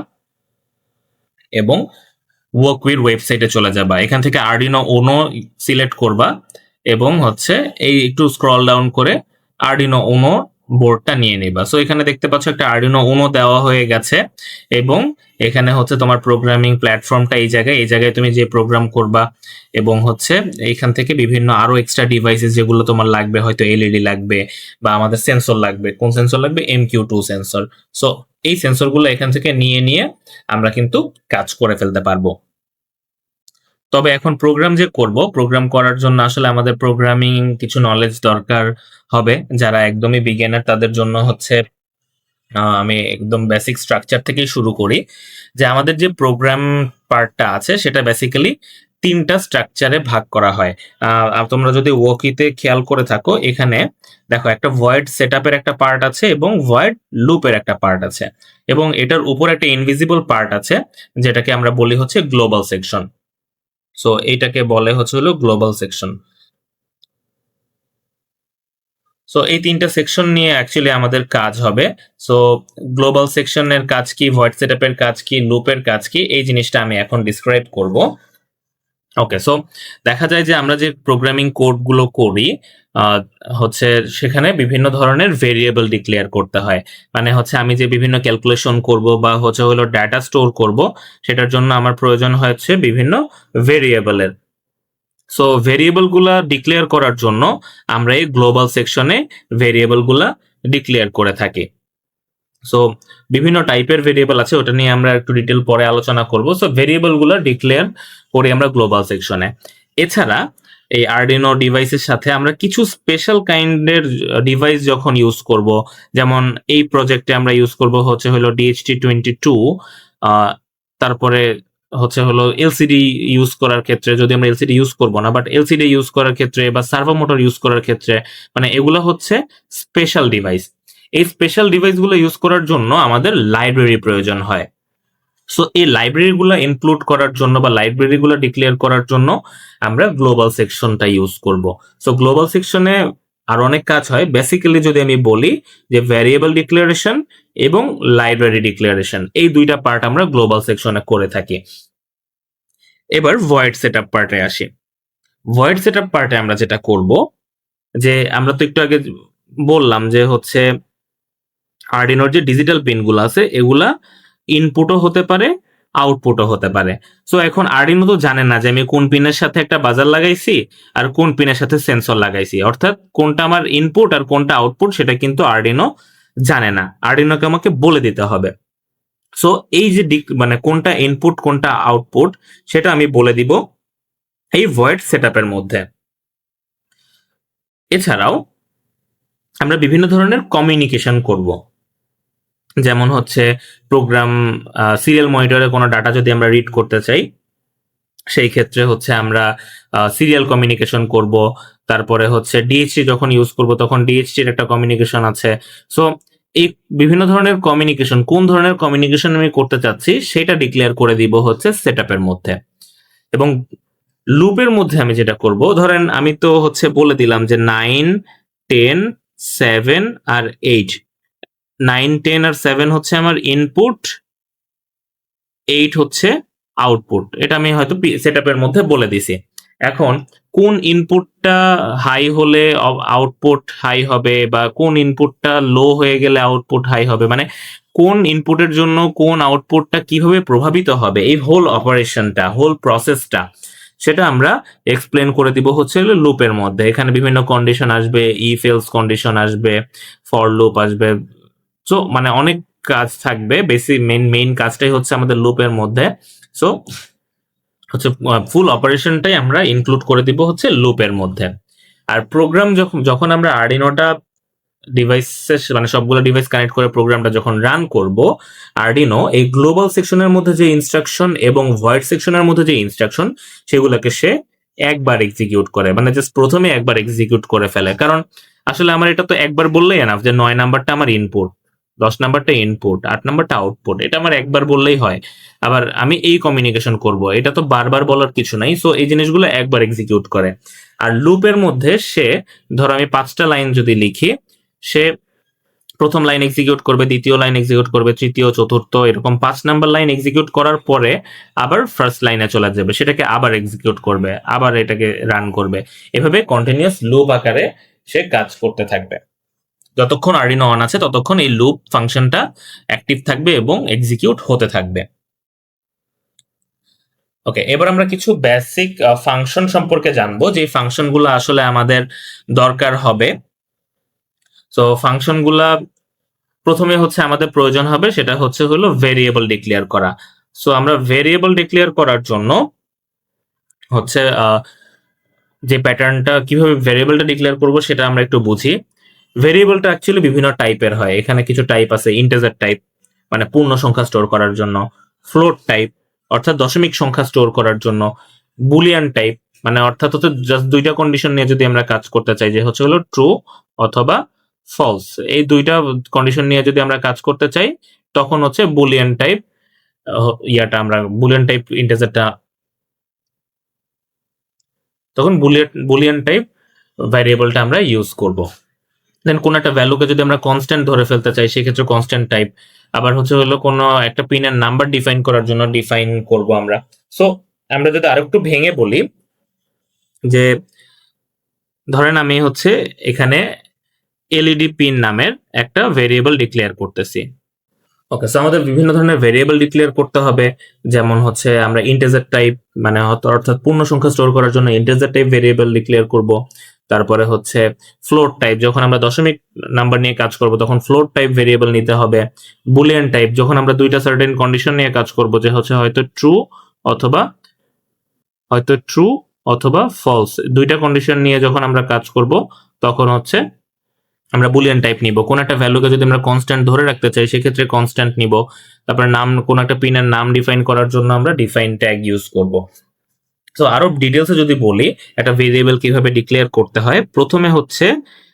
এবং ওয়ার্কবির ওয়েবসাইটে চলে যাবা। এখান থেকে আরডিনো ওনো সিলেক্ট করবা এবং হচ্ছে এই একটু স্ক্রল ডাউন করে আরডিনো ওনো বোর্ডটা নিয়ে নিবা। সো এখানে দেখতে পাচ্ছ একটা আরডিনো ওনো দেওয়া হয়ে গেছে এবং এখানে হচ্ছে তোমার প্রোগ্রামিং প্ল্যাটফর্মটা এই জায়গায় তুমি যে প্রোগ্রাম করবা এবং হচ্ছে এইখান থেকে বিভিন্ন আরো এক্সট্রা ডিভাইসেস যেগুলো তোমার লাগবে, হয়তো এলইডি লাগবে বা আমাদের সেন্সর লাগবে। কোন সেন্সর লাগবে? MQ2 sensor. সো এই সেন্সরগুলো এখান থেকে নিয়ে নিয়ে আমরা কিন্তু কাজ করে ফেলতে পারবো। তবে এখন প্রোগ্রাম যে করব, প্রোগ্রাম করার জন্য আসলে আমাদের প্রোগ্রামিং কিছু নলেজ দরকার হবে। যারা একদমই বিগিনার তাদের জন্য হচ্ছে আমি একদম বেসিক স্ট্রাকচার থেকেই শুরু করি। যে আমাদের যে প্রোগ্রাম পার্টটা আছে সেটা বেসিক্যালি ৩টা স্ট্রাকচারে ভাগ করা হয়। তোমরা যদি ওয়াকিতে খেয়াল করে থাকো, এখানে দেখো একটা ভয়েড সেটআপের একটা পার্ট আছে এবং ভয়েড লুপের একটা পার্ট আছে এবং এটার উপর একটা ইনভিজিবল পার্ট আছে যেটাকে আমরা বলি হচ্ছে গ্লোবাল সেকশন। সো এইটাকে বলে হচ্ছে হলো গ্লোবাল সেকশন। সো এই ৩টা সেকশন নিয়ে অ্যাকচুয়ালি আমাদের কাজ হবে। সো গ্লোবাল সেকশনের কাজ কি, ভয়েড সেটআপের কাজ কি, লুপের কাজ কি, এই জিনিসটা আমি এখন ডিসক্রাইব করব। ওকে, সো দেখা যায় যে আমরা যে প্রোগ্রামিং কোডগুলো করি আহ, হচ্ছে সেখানে বিভিন্ন ধরনের ভেরিয়েবল ডিক্লেয়ার করতে হয়। মানে হচ্ছে আমি যে বিভিন্ন ক্যালকুলেশন করব বা হচ্ছে হলো ডাটা স্টোর করব, সেটার জন্য আমার প্রয়োজন হচ্ছে বিভিন্ন ভেরিয়েবলের। সো ভেরিয়েবল গুলা ডিক্লেয়ার করার জন্য আমরা এই গ্লোবাল সেকশনে ভেরিয়েবল গুলা ডিক্লেয়ার করে থাকি। সো বিভিন্ন টাইপের ভেরিয়েবল আছে, ওটা নিয়ে আমরা একটু ডিটেল পরে আলোচনা করব। সো ভেরিয়েবল গুলা ডিক্লেয়ার করি আমরা গ্লোবাল সেকশনে। এছাড়া এই আরডিনো ডিভাইসের সাথে আমরা কিছু স্পেশাল কাইন্ডের ডিভাইস যখন ইউজ করব, যেমন এই প্রজেক্টে আমরা ইউজ করব হচ্ছে হলো DHT22। তারপরে হচ্ছে হলো এলসিডি ইউজ করার ক্ষেত্রে, যদি আমরা এলসিডি ইউজ করব না, বাট এলসিডি ইউজ করার ক্ষেত্রে বা সার্ভো মোটর ইউজ করার ক্ষেত্রে, মানে এগুলো হচ্ছে স্পেশাল ডিভাইস। এই স্পেশাল ডিভাইসগুলো ইউজ করার জন্য আমাদের লাইব্রেরি প্রয়োজন হয়। সো এই লাইব্রেরিগুলো ইনক্লুড করার জন্য বা লাইব্রেরিগুলো ডিক্লেয়ার করার জন্য আমরা গ্লোবাল সেকশনটা ইউজ করব। সো গ্লোবাল সেকশনে আর অনেক কাজ হয়। বেসিক্যালি যদি আমি বলি যে ভ্যারিয়েবল ডিক্লারেশন এবং লাইব্রেরি ডিক্লারেশন, এই দুইটা পার্ট আমরা গ্লোবাল সেকশনে করে থাকি। এবার ভয়েড সেটআপ পার্টে আসি। ভয়েড সেটআপ পার্টে আমরা যেটা করব, যে আমরা তো একটু আগে বললাম যে হচ্ছে আরডিনোর যে ডিজিটাল পিনগুলো আছে এগুলা ইনপুটও হতে পারে, আউটপুটও হতে পারে। সো এখন আরডিনো তো জানে না যে আমি কোন পিনের সাথে একটা বাজার লাগাইছি আর কোন পিনের সাথে সেন্সর লাগাইছি, অর্থাৎ কোনটা আমার ইনপুট আর কোনটা আউটপুট সেটা কিন্তু আরডিনো জানে না। আরডিনোকে আমাকে বলে দিতে হবে। সো এই যে মানে কোনটা ইনপুট কোনটা আউটপুট সেটা আমি বলে দিব এই ভয়েড সেটআপের মধ্যে। এছাড়াও আমরা বিভিন্ন ধরনের কমিউনিকেশন করব, যেমন হচ্ছে প্রোগ্রাম সিরিয়াল মনিটরে কোনো ডাটা যদি আমরা রিড করতে চাই, সেই ক্ষেত্রে হচ্ছে আমরা সিরিয়াল কমিউনিকেশন করব। তারপরে হচ্ছে ডিএইচটি যখন ইউজ করব তখন ডিএইচটির একটা কমিউনিকেশন আছে। সো এই বিভিন্ন ধরনের কমিউনিকেশন, কোন ধরনের কমিউনিকেশন আমি করতে চাচ্ছি সেটা ডিক্লেয়ার করে দিব হচ্ছে সেটআপের মধ্যে। এবং লুপের মধ্যে আমি যেটা করব, ধরেন আমি তো হচ্ছে বলে দিলাম যে 9, 10, 7 আর 8, 9, 10 আর 7 হচ্ছে আমার ইনপুট, 8 হচ্ছে আউটপুট। এটা আমি হয়তো সেটআপের মধ্যে বলে দিছি। এখন কোন ইনপুটটা হাই হলে আউটপুট হাই হবে বা কোন ইনপুটটা লো হয়ে গেলে আউটপুট হাই হবে, মানে কোন ইনপুটের জন্য কোন আউটপুটটা কিভাবে প্রভাবিত হবে, এই হোল অপারেশনটা, হোল প্রসেসটা, সেটা আমরা এক্সপ্লেন করে দিব হচ্ছে লুপের মধ্যে। এখানে বিভিন্ন কন্ডিশন আসবে, ইফ এলস কন্ডিশন আসবে, ফর লুপ আসবে। সো মানে অনেক কাজ থাকবে। মেইন কাজটাই হচ্ছে আমাদের লুপের মধ্যে। সো হচ্ছে ফুল অপারেশনটাই আমরা ইনক্লুড করে দিব হচ্ছে লুপের মধ্যে। আর প্রোগ্রাম যখন আমরা আরডিনোটা ডিভাইসের মানে সবগুলো ডিভাইস কানেক্ট করে প্রোগ্রামটা যখন রান করব, আরডিনো এই গ্লোবাল সেকশনের মধ্যে যে ইনস্ট্রাকশন এবং ভয়েড সেকশনের মধ্যে যে ইনস্ট্রাকশন সেগুলোকে সে একবার এক্সিকিউট করে, মানে জাস্ট প্রথমে একবার এক্সিকিউট করে ফেলে। কারণ আসলে আমার এটা তো একবার বললেই এনাফ যে 9 নাম্বারটা আমার ইনপুট, 10 নাম্বারটা ইনপুট, 8 নাম্বারটা আউটপুট, এটা আমার একবার বললেই হয়। আবার আমি এই কমিউনিকেশন করব, এটা তো বারবার বলার কিছু নাই। সো এই জিনিসগুলো একবার এক্সিকিউট করে। আর লুপের মধ্যে সে, ধরো আমি 5টা লাইন যদি লিখি, সে প্রথম লাইন এক্সিকিউট করবে, দ্বিতীয় লাইন এক্সিকিউট করবে, তৃতীয়, চতুর্থ, এরকম 5 নাম্বার লাইন এক্সিকিউট করার পরে আবার ফার্স্ট লাইনে চলে যাবে, সেটাকে আবার এক্সিকিউট করবে, আবার এটাকে রান করবে। এভাবে কন্টিনিউয়াস লুপ আকারে সে কাজ করতে থাকবে। যতক্ষণ আরডিনো অন আছে ততক্ষণ এই লুপ ফাংশনটা অ্যাক্টিভ থাকবে এবং এক্সিকিউট হতে থাকবে। ওকে, এবার আমরা কিছু বেসিক ফাংশন সম্পর্কে জানবো, যে ফাংশনগুলো আসলে আমাদের দরকার হবে। তো ফাংশনগুলা প্রথমে হচ্ছে আমাদের প্রয়োজন হবে, সেটা হলো ভেরিয়েবল ডিক্লেয়ার করা। সো আমরা ভেরিয়েবল ডিক্লেয়ার করার জন্য হচ্ছে যে প্যাটার্নটা, কিভাবে ভেরিয়েবলটা ডিক্লেয়ার করব সেটা আমরা একটু বুঝি। ভেরিয়েবলটা অ্যাকচুয়ালি বিভিন্ন টাইপের হয়। এখানে কিছু টাইপ আছে, ইন্টিজার টাইপ মানে পূর্ণ সংখ্যা স্টোর করার জন্য, ফ্লোট টাইপ অর্থাৎ দশমিক সংখ্যা স্টোর করার জন্য, বুলিয়ান টাইপ মানে অর্থাৎ হচ্ছে জাস্ট দুইটা কন্ডিশন নিয়ে যদি আমরা কাজ করতে চাই, যে হলো ট্রু অথবা ফলস, এই দুইটা কন্ডিশন নিয়ে যদি আমরা কাজ করতে চাই তখন হচ্ছে বুলিয়ান টাইপ আমরা বুলিয়ান টাইপ ইন্টিজারটা, তখন বুলিয়ান টাইপ ভ্যারিয়েবলটা আমরা ইউজ করব। দেন কোন একটা ভ্যালুকে যদি আমরা কনস্ট্যান্ট ধরে ফেলতে চাই সেক্ষেত্রে কনস্ট্যান্ট টাইপ। আবার হলো কোনো একটা পিনের নাম্বার ডিফাইন করার জন্য ডিফাইন করব আমরা। সো আমরা যদি আরেকটু ভেঙে বলি, যে ধরেন আমি এখানে এলইডি পিন নামের একটা ভেরিয়েবল ডিক্লেয়ার করতেছি। ওকে, সো আমাদের বিভিন্ন ধরনের ভেরিয়েবল ডিক্লেয়ার করতে হবে, যেমন আমরা ইন্টিজার টাইপ মানে অর্থাৎ পূর্ণ সংখ্যা স্টোর করার জন্য ইন্টিজার টাইপ ভেরিয়েবল ডিক্লেয়ার করব। তারপরে ফ্লোট টাইপ, যখন আমরা দশমিক নাম্বার নিয়ে কাজ করব তখন ফ্লোট টাইপ ভেরিয়েবল নিতে হবে। বুলিয়ান টাইপ, যখন আমরা দুইটা সার্টেন কন্ডিশন নিয়ে কাজ করব, যে হয়তো ট্রু অথবা ফলস, দুইটা কন্ডিশন নিয়ে যখন আমরা কাজ করব তখন আমরা বুলিয়ান টাইপ নিব। কোন একটা ভ্যালুকে যদি আমরা কনস্ট্যান্ট ধরে রাখতে চাই সেক্ষেত্রে কনস্ট্যান্ট নিব। তারপরে নাম, কোন একটা পিনের নাম ডিফাইন করার জন্য আমরা ডিফাইন ট্যাগ ইউজ করব। তো আরো ডিটেলসে যদি বলি একটা ভেরিয়েবল কিভাবে ডিক্লেয়ার করতে হয়, প্রথমে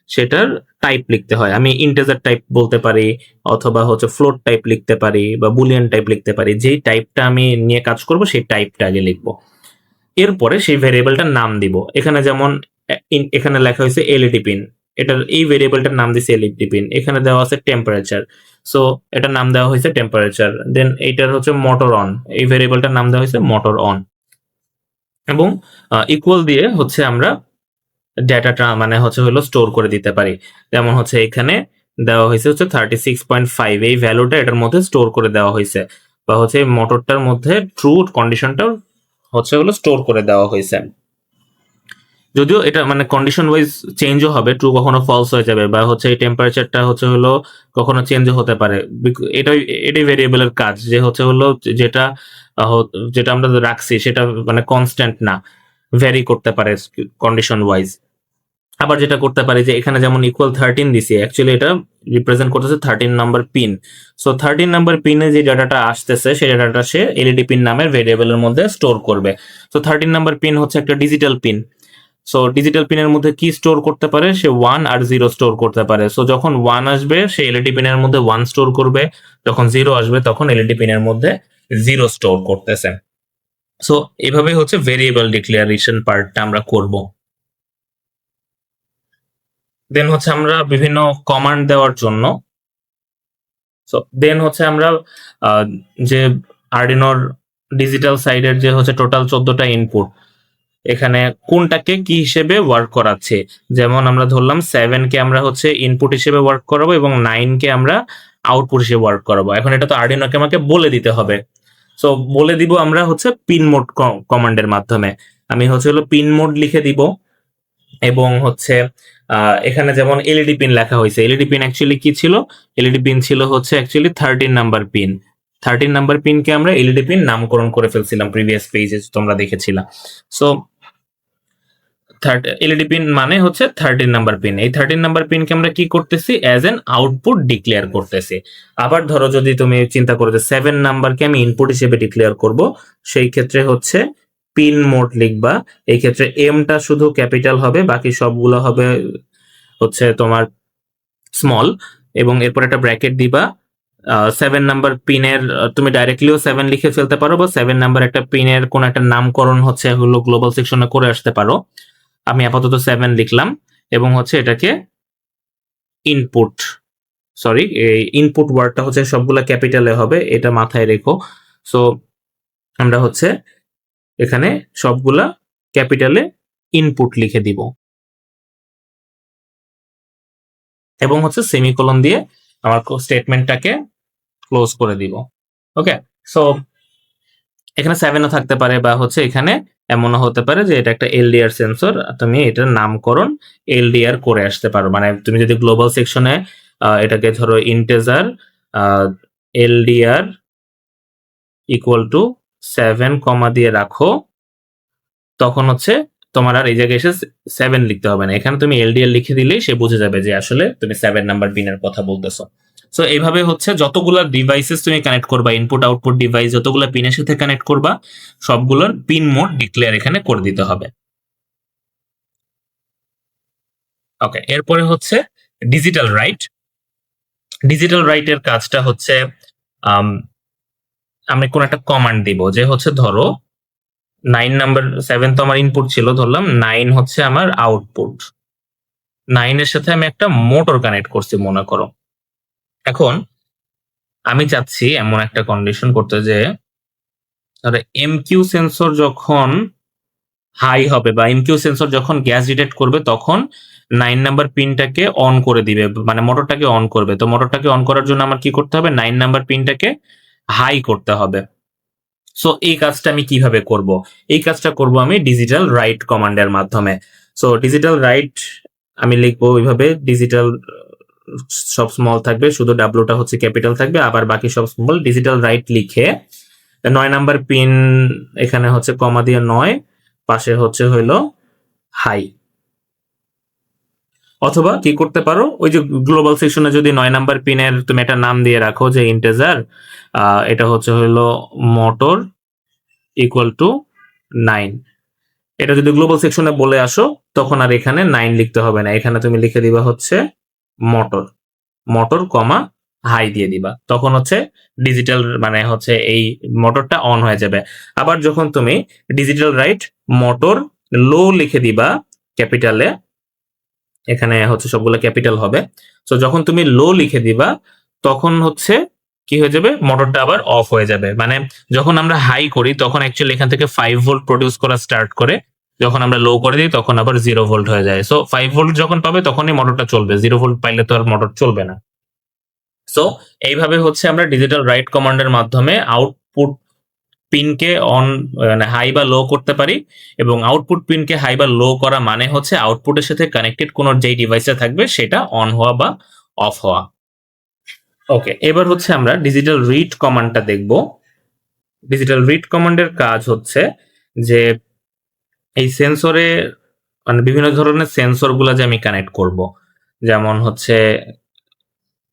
সেটার টাইপ লিখতে হয়। আমি ইন্টিজার টাইপ বলতে পারি, অথবা ফ্লোট টাইপ লিখতে পারি, বা বুলিয়ান টাইপ লিখতে পারি। যেই টাইপটা আমি নিয়ে কাজ করব সেই টাইপটা আগে লিখবো, এরপরে সেই ভেরিয়েবলটার নাম দিব। এখানে যেমন এখানে লেখা হয়েছে এলইডি পিন, এটার এই ভেরিয়েবলটার নাম দিছে এলইডি পিন। এখানে দেওয়া আছে টেম্পারেচার, সো এটার নাম দেওয়া হয়েছে টেম্পারেচার। দেন এইটার মোটর অন, এই ভেরিয়েবলটার নাম দেওয়া হয়েছে মোটর অন। এবং ইকুয়াল দিয়ে আমরা ডেটাটা মানে হলো স্টোর করে দিতে পারি। যেমন এখানে দেওয়া হয়েছে 36.5, এই ভ্যালুটা এটার মধ্যে স্টোর করে দেওয়া হয়েছে, বা মোটরটার মধ্যে ট্রু কন্ডিশনটা হলো স্টোর করে দেওয়া হয়েছে। যদিও এটা মানে কন্ডিশন ওয়াইজ চেঞ্জও হবে, ট্রু কখনো ফলস হয়ে যাবে, বা এই টেম্পারেচারটা হলো কখনো চেঞ্জও হতে পারে। এটাই ভেরিয়েবলের কাজ, যে হলো যেটা যেটা আমরা রাখছি সেটা মানে কনস্ট্যান্ট না, ভ্যারি করতে পারে কন্ডিশন ওয়াইজ। আবার যেটা করতে পারি, যে এখানে যেমন ইকুয়াল 13 দিছি, অ্যাকচুয়ালি এটা রিপ্রেজেন্ট করতেছে 13 নাম্বার পিন। সো 13 নাম্বার পিনে যে ডাটাটা আসতেছে সেই ডাটাটা সে এলইডি পিন নামের ভেরিয়েবলের মধ্যে স্টোর করবে। সো 13 নাম্বার পিন একটা ডিজিটাল পিন। সো ডিজিটাল পিনের মধ্যে কি স্টোর করতে পারে, সে 1 আর 0 স্টোর করতে পারে। সো যখন 1 আসবে সে এলইডি পিনের মধ্যে 1 স্টোর করবে, যখন 0 আসবে তখন এলইডি পিনের মধ্যে 0 স্টোর করতেছে। সো এইভাবে ভেরিয়েবল ডিক্লারেশন পার্টটা আমরা করব। দেন আমরা বিভিন্ন কমান্ড দেওয়ার জন্য, সো দেন আমরা যে আরডিনোর ডিজিটাল সাইডের যে টোটাল 14টা ইনপুট, এখানে কোনটাকে কি হিসেবে ওয়ার্ক করাচ্ছে, যেমন আমরা ধরলাম 7 কে আমরা ইনপুট হিসেবে ওয়ার্ক করাবো এবং 9 কে আমরা আউটপুট হিসেবে ওয়ার্ক করাবো। এখন এটা তো আরডিনোকে আমাকে বলে দিতে হবে। সো বলে দিব আমরা পিন মোড কমান্ডের মাধ্যমে। আমি হলো পিন মোড লিখে দিব, এবং এখানে যেমন এলইডি পিন লেখা হয়েছে, এলইডি পিন অ্যাকচুয়ালি কি ছিল, এলইডি পিন ছিল অ্যাকচুয়ালি 13 নাম্বার পিন। 13 নাম্বার পিনকে আমরা এলইডি পিন নামকরণ করে ফেলছিলাম প্রিভিয়াস পেজে, তোমরা দেখেছিলাম। সো এলইডি পিন মানে হচ্ছে 13 নাম্বার পিন। এই 13 নাম্বার পিনকে আমরা কি করতেছি, অ্যাজ এন আউটপুট ডিক্লেয়ার করতেছি। আবার ধরো যদি তুমি চিন্তা করো যে 7 নাম্বারকে আমি ইনপুট হিসেবে ডিক্লেয়ার করব, সেই ক্ষেত্রে হচ্ছে পিন মোড লিখবা। এই ক্ষেত্রে এমটা শুধু ক্যাপিটাল হবে, বাকি সবগুলো হবে হচ্ছে তোমার স্মল, এবং এরপর একটা ব্র্যাকেট দিবা। 7 নাম্বার পিনের তুমি ডাইরেক্টলিও 7 লিখে ফেলতে পারো, বা 7 নাম্বার একটা পিনের কোন একটা নামকরণ হচ্ছে হলো গ্লোবাল সেকশনে করে আসতে পারো। আমি আপাতত 7 লিখলাম, এবং হচ্ছে এটাকে ইনপুট, সরি এই ইনপুট ওয়ার্ডটা হচ্ছে সবগুলা ক্যাপিটালে হবে, এটা মাথায় রেখো। সো আমরা হচ্ছে এখানে সবগুলা ক্যাপিটালে ইনপুট লিখে দিব, এবং হচ্ছে সেমিকোলন দিয়ে আমার স্টেটমেন্টটাকে ক্লোজ করে দিব। ওকে, সো এখানে 7ও থাকতে পারে, বা হচ্ছে এখানে এমনও হতে পারে যে এটা একটা এলডিআর সেন্সর, তুমি এটার নামকরণ এলডিআর করে আসতে পারো। মানে তুমি যদি গ্লোবাল সেকশনে এটাকে ধরো ইন্টেজার এলডিআর ইকুয়াল টু 7 কমা দিয়ে রাখো, তখন হচ্ছে তোমার আর এই জায়গায় এসে 7 লিখতে হবে না, এখানে তুমি এলডিআর লিখে দিলেই সে বুঝে যাবে যে আসলে তুমি 7 নাম্বার পিনের কথা বলতেছো। সো এইভাবে হচ্ছে যতগুলো ডিভাইসেস তুমি কানেক্ট করবা, ইনপুট আউটপুট ডিভাইস যতগুলো পিনের সাথে কানেক্ট করবা, সবগুলোর পিন মোড ডিক্লেয়ার এখানে করে দিতে হবে। ওকে, এরপরে হচ্ছে ডিজিটাল রাইট। ডিজিটাল রাইটের কাজটা হচ্ছে আমি কোন একটা কমান্ড দিব, যে হচ্ছে ধরো 9 নাম্বার 7 তো আমার ইনপুট ছিল, ধরলাম 9 হচ্ছে আমার আউটপুট। 9 এর সাথে আমি একটা মোটর কানেক্ট করছি মনে করো। এখন আমি চাচ্ছি এমন একটা কন্ডিশন করতে যে এমকিউ সেন্সর যখন হাই হবে, বা এমকিউ সেন্সর যখন গ্যাস ডিটেক্ট করবে, তখন 9 নাম্বার পিনটাকে অন করে দিবে, মানে মোটরটাকে অন করবে। তো মোটরটাকে অন করার জন্য আমার কি করতে হবে, 9 নাম্বার পিনটাকে হাই করতে হবে। সো এই কাজটা আমি কিভাবে করব? এই কাজটা করব আমি ডিজিটাল রাইট কমান্ডের মাধ্যমে। সো ডিজিটাল রাইট আমি লিখবো ওইভাবে, ডিজিটাল সব স্মল থাকবে, শুধু ডাব্লুটা হচ্ছে ক্যাপিটাল থাকবে, আবার বাকি সব স্মল। ডিজিটাল রাইট লিখে 9 নাম্বার পিন এখানে হচ্ছে কমা দিয়ে 9, পাশে হচ্ছে হইলো হাই। অথবা কি করতে পারো, ওই যে গ্লোবাল সেকশনে যদি 9 নাম্বার পিনের তুমি একটা নাম দিয়ে রাখো যে ইন্টেজার, এটা হচ্ছে হইলো মোটর ইকুয়াল টু 9, এটা যদি গ্লোবাল সেকশনে বলে আসো, তখন আর এখানে 9 লিখতে হবে না, এখানে তুমি লিখে দিবা হচ্ছে মোটর, মোটর কমা হাই দিয়ে দিবা, তখন হচ্ছে ডিজিটাল মানে হচ্ছে এই মোটরটা অন হয়ে যাবে। আবার যখন তুমি ডিজিটাল রাইট মোটর লো লিখে দিবা ক্যাপিটালে, এখানে হচ্ছে সবগুলো ক্যাপিটাল হবে। সো যখন তুমি লো লিখে দিবা, তখন হচ্ছে কি হয়ে যাবে, মোটরটা আবার অফ হয়ে যাবে। মানে যখন আমরা হাই করি তখন অ্যাকচুয়ালি এখান থেকে 5 ভোল্ট প্রডিউস করা স্টার্ট করে, যখন আমরা লো করে দিই তখন আবার 0 ভোল্ট হয়ে যায়। সো 5 ভোল্ট যখন পাবে তখনই মোটরটা চলবে, 0 ভোল্ট পাইলে তো আর মোটর চলবে না। সো এইভাবে হচ্ছে আমরা ডিজিটাল রাইট কমান্ডের মাধ্যমে আউটপুট পিনকে অন মানে হাই বা লো করতে পারি, এবং আউটপুট পিনকে হাই বা লো করা মানে হচ্ছে আউটপুটের সাথে কানেক্টেড কোনো যেই ডিভাইসে থাকবে সেটা অন হওয়া বা অফ হওয়া। ওকে, এবার হচ্ছে আমরা ডিজিটাল রিড কমান্ডটা দেখব। ডিজিটাল রিড কমান্ডের কাজ হচ্ছে যে এই সেন্সরে মানে বিভিন্ন ধরনের সেন্সরগুলো যে আমি কানেক্ট করব, যেমন হচ্ছে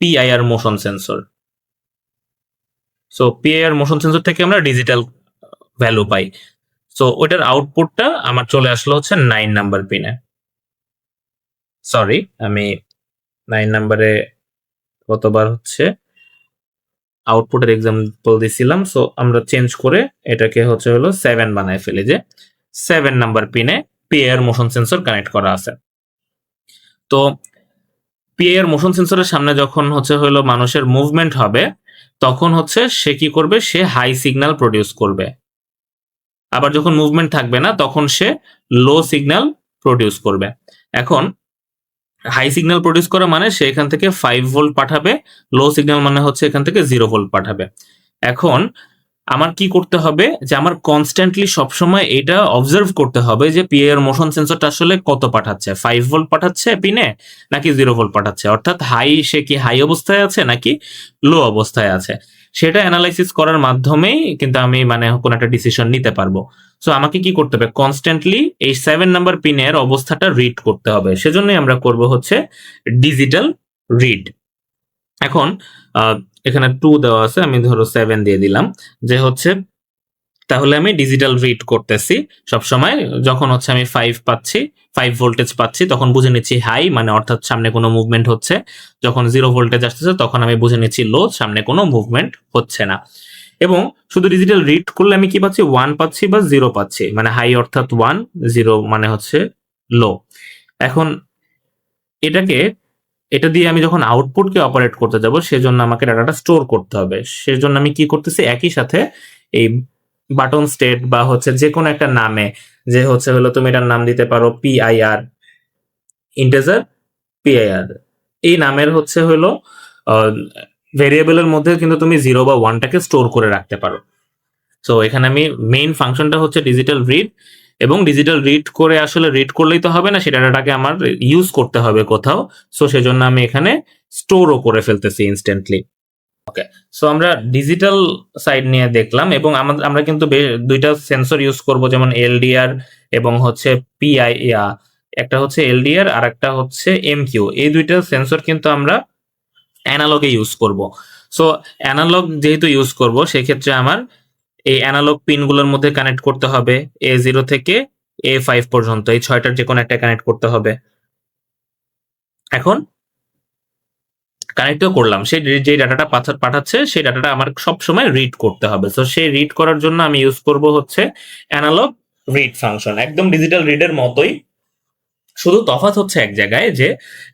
PIR motion sensor. So PIR motion sensor থেকে আমরা ডিজিটাল ভ্যালু পাই। সো ওইটার আউটপুটটা আমার চলে আসলো হচ্ছে 9 নাম্বার পিনে। সরি, আমি 9 নাম্বারে কতবার হচ্ছে আউটপুটের এক্সাম্পল দিছিলাম। সো আমরা চেঞ্জ করে এটাকে হচ্ছে হলো 7 বানায় ফেলি, যে 7 নাম্বার পিনে পিআইআর মোশন সেন্সর কানেক্ট করা আছে। তো পিআইআর মোশন সেন্সরের সামনে যখন হচ্ছে হলো মানুষের মুভমেন্ট হবে, তখন হচ্ছে সে কি করবে, সে হাই সিগন্যাল প্রডিউস করবে। আবার যখন মুভমেন্ট থাকবে না তখন সে লো সিগন্যাল প্রডিউস করবে। এখন হাই সিগন্যাল প্রডিউস করা মানে সে এখান থেকে 5 ভোল্ট পাঠাবে, লো সিগন্যাল মানে হচ্ছে এখান থেকে 0 ভোল্ট পাঠাবে। এখন আমার কি করতে হবে, যে আমার কনস্ট্যান্টলি সবসময় এটা অবজার্ভ করতে হবে যে পিআইআর মোশন সেন্সরটা আসলে কত পাঠাচ্ছে, 5 ভোল্ট পাঠাচ্ছে পিনে নাকি 0 ভোল্ট পাঠাচ্ছে, অর্থাৎ হাই সে কি হাই অবস্থায় আছে নাকি লো অবস্থায় আছে। সেটা অ্যানালাইসিস করার মাধ্যমেই কিন্তু আমি মানে কোনো একটা ডিসিশন নিতে পারবো। সো আমাকে কি করতে হবে, কনস্ট্যান্টলি এই 7 নাম্বার পিনের অবস্থাটা রিড করতে হবে। সেজন্যই আমরা করব হচ্ছে ডিজিটাল রিড। এখন এখানে 2 দেওয়া আছে, আমি ধরো 7 দিয়ে দিলাম, যে হচ্ছে তাহলে আমি ডিজিটাল রিড করতেছি সবসময় যখন হচ্ছে আমি 5 পাচ্ছি, 5 ভোল্টেজ পাচ্ছি, তখন বুঝে নিচ্ছি হাই, মানে অর্থাৎ সামনে কোনো মুভমেন্ট হচ্ছে। যখন 0 ভোল্টেজ আসতেছে তখন আমি বুঝে নিচ্ছি লো, সামনে কোনো মুভমেন্ট হচ্ছে না। এবং শুধু ডিজিটাল রিড করলে আমি কি পাচ্ছি, 1 পাচ্ছি বা 0 পাচ্ছি, মানে হাই অর্থাৎ 1, 0 মানে হচ্ছে লো। এখন এটা দিয়ে আমি যখন আউটপুটকে অপারেট করতে যাব, সেজন্য আমাকে ডাটাটা স্টোর করতে হবে। সেজন্য আমি কি করতেছি, একই সাথে এই বাটন স্টেট বা হচ্ছে যে কোনো একটা নামে, যে হচ্ছে হলো তুমি এটার নাম দিতে পারো পিআইআর, ইন্টিজার পিআইআর, এই নামের হচ্ছে হলো ভেরিয়েবলের মধ্যে কিন্তু তুমি 0 বা 1টাকে স্টোর করে রাখতে পারো। সো এখানে আমি মেইন ফাংশনটা হচ্ছে ডিজিটাল রিড, এবং ডিজিটাল রিড করে আসলে রিড করলেই তো হবে না, সেটা ডাটাকে আমার ইউজ করতে হবে কোথাও। সো সেজন্য আমি এখানে স্টোরও করে ফেলতেছি ইনস্ট্যান্টলি। ওকে, সো আমরা ডিজিটাল সাইড নিয়ে দেখলাম, এবং আমরা কিন্তু দুইটা সেন্সর ইউজ করব, যেমন এলডিআর এবং হচ্ছে পিআই, একটা হচ্ছে এলডিআর আর একটা হচ্ছে এমকিউ। এই দুইটা সেন্সর কিন্তু আমরা অ্যানালগে ইউজ করব। সো অ্যানালগ যেহেতু ইউজ করব, সেক্ষেত্রে আমার এই অ্যানালগ পিনগুলোর মধ্যে কানেক্ট করতে হবে A0 থেকে A5 পর্যন্ত, এই 6টার যে কোনো একটা কানেক্ট করতে হবে। এখন কানেক্টও করলাম, সেই যে ডাটাটা পাঠাচ্ছে সেই ডাটাটা আমার সবসময় রিড করতে হবে। সো সেই রিড করার জন্য আমি ইউজ করব হচ্ছে অ্যানালগ রিড ফাংশন, একদম ডিজিটাল রিডের মতোই। শুধু তফাৎ হচ্ছে এক জায়গায়, যে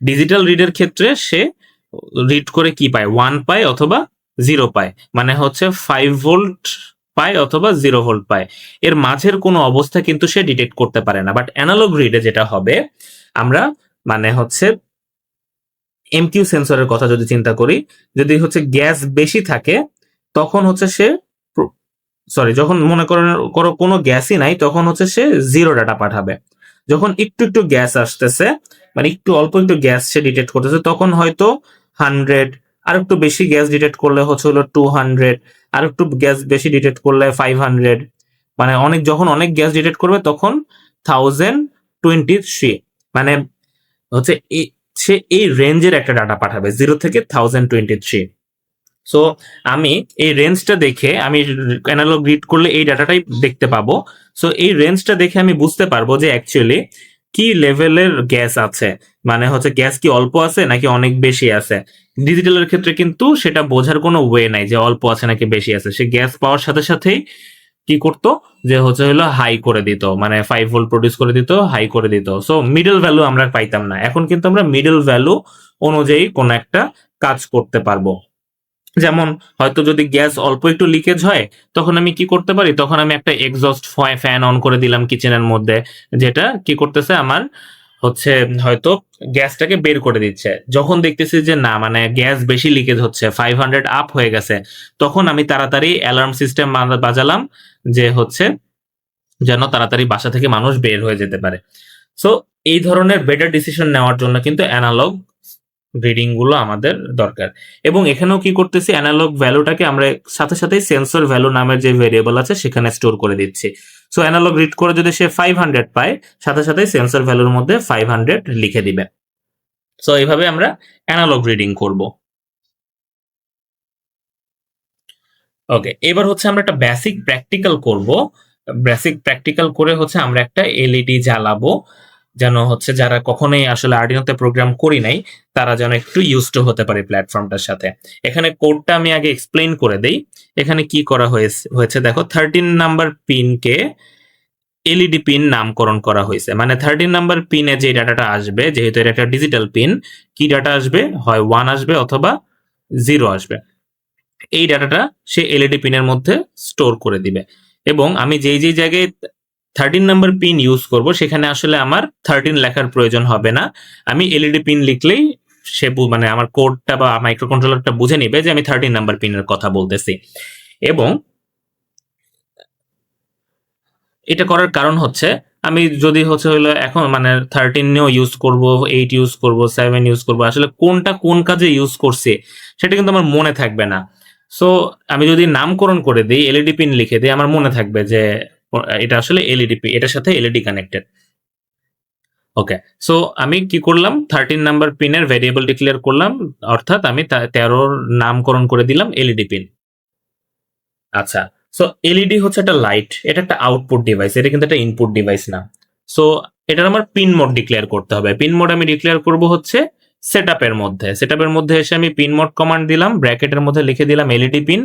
ডিজিটাল রিডের ক্ষেত্রে সে রিড করে কি পায়, 1 পায় অথবা 0 পায়, মানে হচ্ছে 5 ভোল্ট পায় অথবা 0 ভোল্ট পায়, এর মাঝের কোনো অবস্থা কিন্তু সে ডিটেক্ট করতে পারে না। বাট অ্যানালগ রিডে যেটা হবে, আমরা মানে হচ্ছে এমকিউ সেন্সরের কথা যদি চিন্তা করি, যদি হচ্ছে গ্যাস বেশি থাকে তখন হচ্ছে সে, সরি, যখন মনে করো কোনো গ্যাসই নাই, তখন হচ্ছে সে 0 ডাটা পাঠাবে। যখন একটু একটু গ্যাস আসতেছে, মানে একটু অল্প একটু গ্যাস সে ডিটেক্ট করতেছে, তখন হয়তো 100, আর একটু বেশি গ্যাস ডিটেক্ট করলে হচ্ছে হলো 200, আর একটু গ্যাস বেশি ডিটেক্ট করলে 500, মানে যখন অনেক গ্যাস ডিটেক্ট করবে তখন 1023, মানে হচ্ছে সে এই রেঞ্জের একটা ডাটা পাঠাবে 0 থেকে 1023। সো আমি এই রেঞ্জটা দেখে, আমি অ্যানালগ রিড করলে এই ডাটাটাই দেখতে পাবো। সো এই রেঞ্জটা দেখে আমি বুঝতে পারবো যে অ্যাকচুয়ালি কি লেভেলের গ্যাস আছে, মানে হচ্ছে গ্যাস কি অল্প আছে নাকি অনেক বেশি আছে। ডিজিটালের ক্ষেত্রে কিন্তু সেটা বোঝার কোনো ওয়ে নাই যে অল্প আছে নাকি বেশি আছে। সে গ্যাস পাওয়ার সাথে সাথেই কি করতো, যে হচ্ছে হলো হাই করে দিত, মানে 5 ভোল্ট প্রডিউস করে দিত, হাই করে দিত। সো মিডল ভ্যালু আমরা পাইতাম না। এখন কিন্তু আমরা মিডল ভ্যালু অনুযায়ী কোন একটা কাজ করতে পারবো। যেমন হয়তো যদি গ্যাস অল্প একটু লিকেজ হয়, তখন আমি কি করতে পারি, তখন আমি একটা এক্সস্ট ফ্যান অন করে দিলাম কিচেনের মধ্যে, যেটা কি করতেছে, আমার হচ্ছে হয়তো গ্যাসটাকে বের করে দিচ্ছে। যখন দেখতেছি যে না, মানে গ্যাস বেশি লিকেজ হচ্ছে, 500 আপ হয়ে গেছে, তখন আমি তাড়াতাড়ি অ্যালার্ম সিস্টেম বাজালাম, যে হচ্ছে যেন তাড়াতাড়ি বাসা থেকে মানুষ বের হয়ে যেতে পারে। সো এই ধরনের বেটার ডিসিশন নেওয়ার জন্য কিন্তু অ্যানালগ রিডিং গুলো আমাদের দরকার। এবং এখানেও কি করতেছি, অ্যানালগ ভ্যালুটাকে আমরা সাথে সাথেই সেন্সর ভ্যালু নামের যে ভেরিয়েবল আছে সেখানে স্টোর করে দিচ্ছি। সো অ্যানালগ রিড করে যদি সে 500 পায়, সাথে সাথেই সেন্সর ভ্যালুর মধ্যে 500 লিখে দিবে। সো এইভাবে আমরা অ্যানালগ রিডিং করব। ওকে, এবার হচ্ছে আমরা একটা বেসিক প্র্যাকটিক্যাল করব। বেসিক প্র্যাকটিক্যাল করে হচ্ছে আমরা একটা এলইডি জ্বালাবো, যেন হচ্ছে যারা কখনোই আসলে আর্ডিনোতে প্রোগ্রাম করি নাই, তারা যেন একটু ইউজড টু হতে পারে প্ল্যাটফর্মটার সাথে। এখানে কোডটা আমি আগে এক্সপ্লেইন করে দেই। এখানে কি করা হয়েছে দেখো, 13 নাম্বার পিনকে এলইডি পিন নামকরণ করা হয়েছে। মানে 13 নাম্বার পিনে যে ডাটাটা আসবে, যেহেতু এটা একটা ডিজিটাল পিন, কি ডাটা আসবে, হয় 1 আসবে অথবা 0 আসবে। এই ডাটাটা সে এলইডি পিনের মধ্যে স্টোর করে দিবে। এবং আমি যেই যেই জায়গায় 13 নাম্বার পিন ইউজ করব, সেখানে আসলে আমার 13 লেখার প্রয়োজন হবে না। আমি এলইডি পিন লিখলেই সে মানে আমার কোডটা বা মাইক্রো কন্ট্রোলারটা বুঝে নিবে যে আমি 13 নাম্বার পিনের কথা বলতেছি। এবং এটা করার কারণ হচ্ছে, আমি যদি হচ্ছে হলো এখন মানে 13 ইউজ করব, 8 ইউজ করব, 7 ইউজ করব, আসলে কোনটা কোন কাজে ইউজ করছি সেটা কিন্তু আমার মনে থাকবে না। সো আমি যদি নামকরণ করে দিই, এলইডি পিন লিখে দিই, আমার মনে থাকবে যে এটা আসলে এলইডি পিন, এটার সাথে এলইডি কানেক্টেড। ওকে, সো আমি কি করলাম, 13 নাম্বার পিনের ভেরিয়েবল ডিক্লেয়ার করলাম, অর্থাৎ আমি 13 নামকরণ করে দিলাম এলইডি পিন। আচ্ছা, সো এলইডি হচ্ছে একটা লাইট, এটা একটা আউটপুট ডিভাইস, এটা কিন্তু একটা ইনপুট ডিভাইস না। সো এটার আমার পিন মোড ডিক্লেয়ার করতে হবে। পিন মোড আমি ডিক্লেয়ার করব হচ্ছে সেটআপের মধ্যে। সেটআপের মধ্যে এসে আমি পিন মোড কমান্ড দিলাম, ব্র্যাকেটের মধ্যে লিখে দিলাম এলইডি পিন।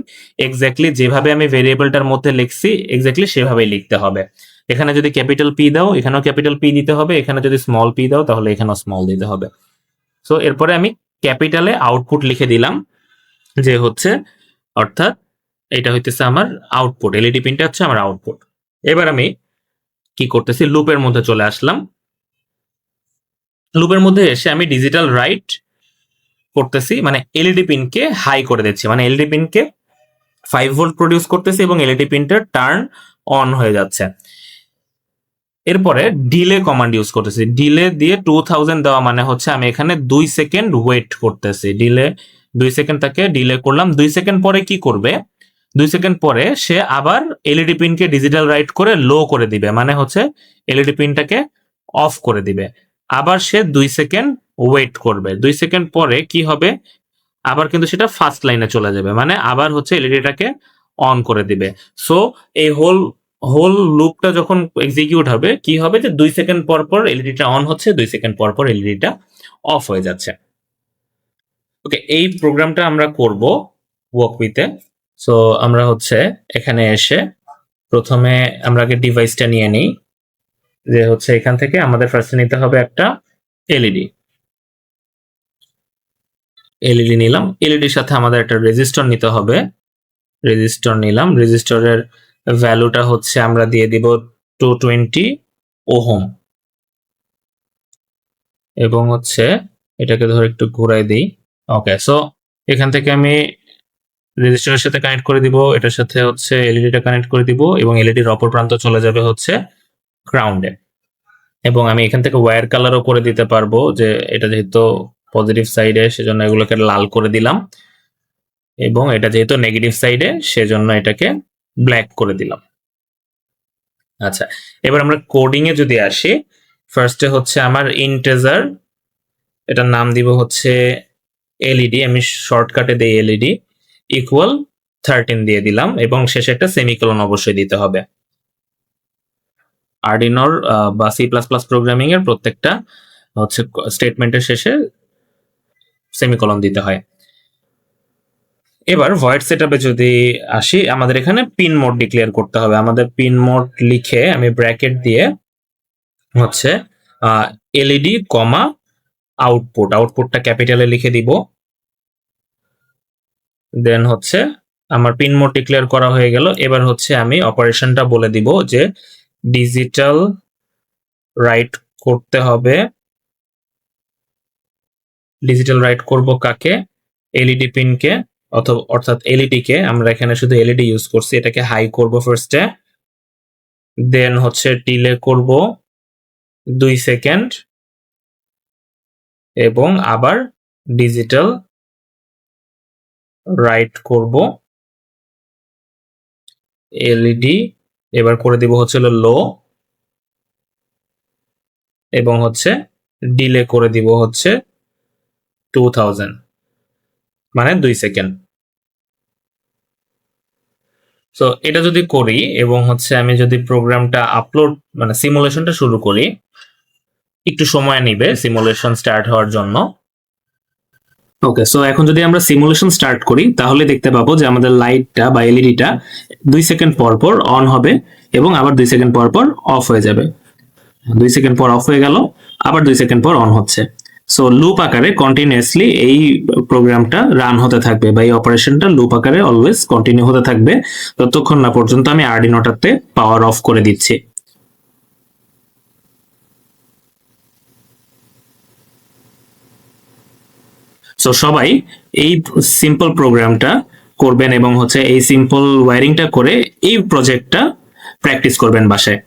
এক্স্যাক্টলি যেভাবে আমি ভেরিয়েবলটার মধ্যে লিখছি এক্স্যাক্টলি সেভাবেই লিখতে হবে। এখানে যদি ক্যাপিটাল পি দাও, এখানেও ক্যাপিটাল পি দিতে হবে, এখানে যদি স্মল পি দাও তাহলে এখানেও স্মল দিতে হবে। সো এরপরে আমি ক্যাপিটালে আউটপুট লিখে দিলাম, যে হচ্ছে অর্থাৎ এটা হইতেছে আমার আউটপুট, এলইডি পিনটা হচ্ছে আমার আউটপুট। এবার আমি কি করতেছি, লুপের মধ্যে চলে আসলাম। লুপের মধ্যে এসে আমি ডিজিটাল রাইট করতেছি, মানে এলইডি পিনকে হাই করে দিচ্ছি, মানে এলইডি পিনকে 5 ভোল্ট প্রডিউস করতেছি এবং এলইডি পিনটা টার্ন অন হয়ে যাচ্ছে। এরপরে ডিলে কমান্ড ইউজ করতেছি, ডিলে দিয়ে 2000 দেওয়া মানে হচ্ছে আমি এখানে 2 সেকেন্ড ওয়েট করতেছি। ডিলে 2 সেকেন্ড তাকে ডিলে করলাম। 2 সেকেন্ড পরে কি করবে, 2 সেকেন্ড পরে সে আবার এলইডি পিনকে ডিজিটাল রাইট করে লো করে দিবে, মানে হচ্ছে এলইডি পিনটাকে অফ করে দিবে। আবার সে 2 সেকেন্ড ওয়েট করবে। 2 সেকেন্ড পরে কি হবে, আবার কিন্তু সেটা ফার্স্ট লাইনে চলে যাবে, মানে আবার হচ্ছে এলইডিটাকে অন করে দিবে। সো এই হোল হোল লুপটা যখন এক্সিকিউট হবে, কি হবে যে 2 সেকেন্ড পর পর এলইডিটা অন হচ্ছে, 2 সেকেন্ড পর পর এলইডিটা অফ হয়ে যাচ্ছে। ওকে, এই প্রোগ্রামটা আমরা করব ওয়ার্কউইথে। সো আমরা হচ্ছে এখানে এসে প্রথমে আমরা আগে ডিভাইসটা নিয়ে নিই, যে হচ্ছে এখান থেকে আমাদের ফার্স্টে নিতে হবে একটা এলইডি। এলইডি নিলাম, এলইডির সাথে আমাদের একটা রেজিস্টর নিতে হবে। রেজিস্টর নিলাম, রেজিস্টরের ভ্যালুটা হচ্ছে আমরা দিয়ে দিব 220 ওহম, এবং হচ্ছে এটাকে ধরে একটু ঘুরাই দিই। ওকে, সো এখান থেকে আমি রেজিস্টরের সাথে কানেক্ট করে দিব, এটার সাথে হচ্ছে এলইডিটা কানেক্ট করে দিব, এবং এলইডির অপর প্রান্ত চলে যাবে হচ্ছে গ্রাউন্ডে। এবং আমি এখান থেকে ওয়্যার কালারও করে দিতে পারবো, যে এটা যেহেতু পজিটিভ সাইডে সেজন্য এগুলোকে লাল করে দিলাম, এবং এটা যেহেতু নেগেটিভ সাইডে সেজন্য এটাকে ব্ল্যাক করে দিলাম। আচ্ছা, এবার আমরা কোডিং এ যদি আসি, ফার্স্টে হচ্ছে আমার ইন্টিজার, এটার নাম দিব হচ্ছে এলইডি, আমি শর্টকাটে দেই এলইডি, ইকুয়াল 13 দিয়ে দিলাম, এবং শেষে একটা সেমিকোলন অবশ্যই দিতে হবে। আরডিনোর বা সি প্লাস প্লাস প্রোগ্রামিং এর প্রত্যেকটা হচ্ছে স্টেটমেন্টের শেষে সেমিকোলন দিতে হয়। এবার ভয়েড সেটআপে যদি আসি, আমাদের এখানে পিন মোড ডিক্লেয়ার করতে হবে। আমাদের পিন মোড লিখে আমি ব্র্যাকেট দিয়ে হচ্ছে এলইডি কমা আউটপুট, আউটপুটটা ক্যাপিটালে লিখে দিব। দেন হচ্ছে আমার পিন মোড ডিক্লেয়ার করা হয়ে গেল। এবার হচ্ছে আমি অপারেশনটা বলে দিব, যে ডিজিটাল রাইট করতে হবে। ডিজিটাল রাইট করব কাকে, এলইডি পিনকে, অথবা অর্থাৎ এলইডি কে, আমরা এখানে শুধু এলইডি ইউজ করছি, এটাকে হাই করব ফার্স্টে। দেন হচ্ছে ডিলে করব 2 সেকেন্ড, এবং আবার ডিজিটাল রাইট করব এলইডি, এবার করে দিব হচ্ছে লো, এবং হচ্ছে ডিলে করে দিব হচ্ছে 2000, মানে 2 সেকেন্ড। সো এটা যদি করি এবং হচ্ছে আমি যদি প্রোগ্রামটা আপলোড মানে সিমুলেশনটা শুরু করি, একটু সময় নেবে সিমুলেশন স্টার্ট হওয়ার জন্য। ওকে, সো এখন যদি আমরা সিমুলেশন স্টার্ট করি তাহলে দেখতে পাবো যে আমাদের লাইটটা বা এলইডিটা 2 সেকেন্ড পর পর অন হবে এবং আবার 2 সেকেন্ড পর পর অফ হয়ে যাবে। 2 সেকেন্ড পর অফ হয়ে গেল, আবার 2 সেকেন্ড পর অন হচ্ছে। সো লুপ আকারে কন্টিনিউয়াসলি এই প্রোগ্রামটা রান হতে থাকবে, বা এই অপারেশনটা লুপ আকারে অলওয়েজ কন্টিনিউ হতে থাকবে ততক্ষণ না পর্যন্ত আমি আরডিনোটাতে পাওয়ার অফ করে দিচ্ছি। সো সবাই এই সিম্পল প্রোগ্রামটা করবেন এবং হচ্ছে এই সিম্পল ওয়্যারিংটা করে এই প্রজেক্টটা প্র্যাকটিস করবেন বাসায়।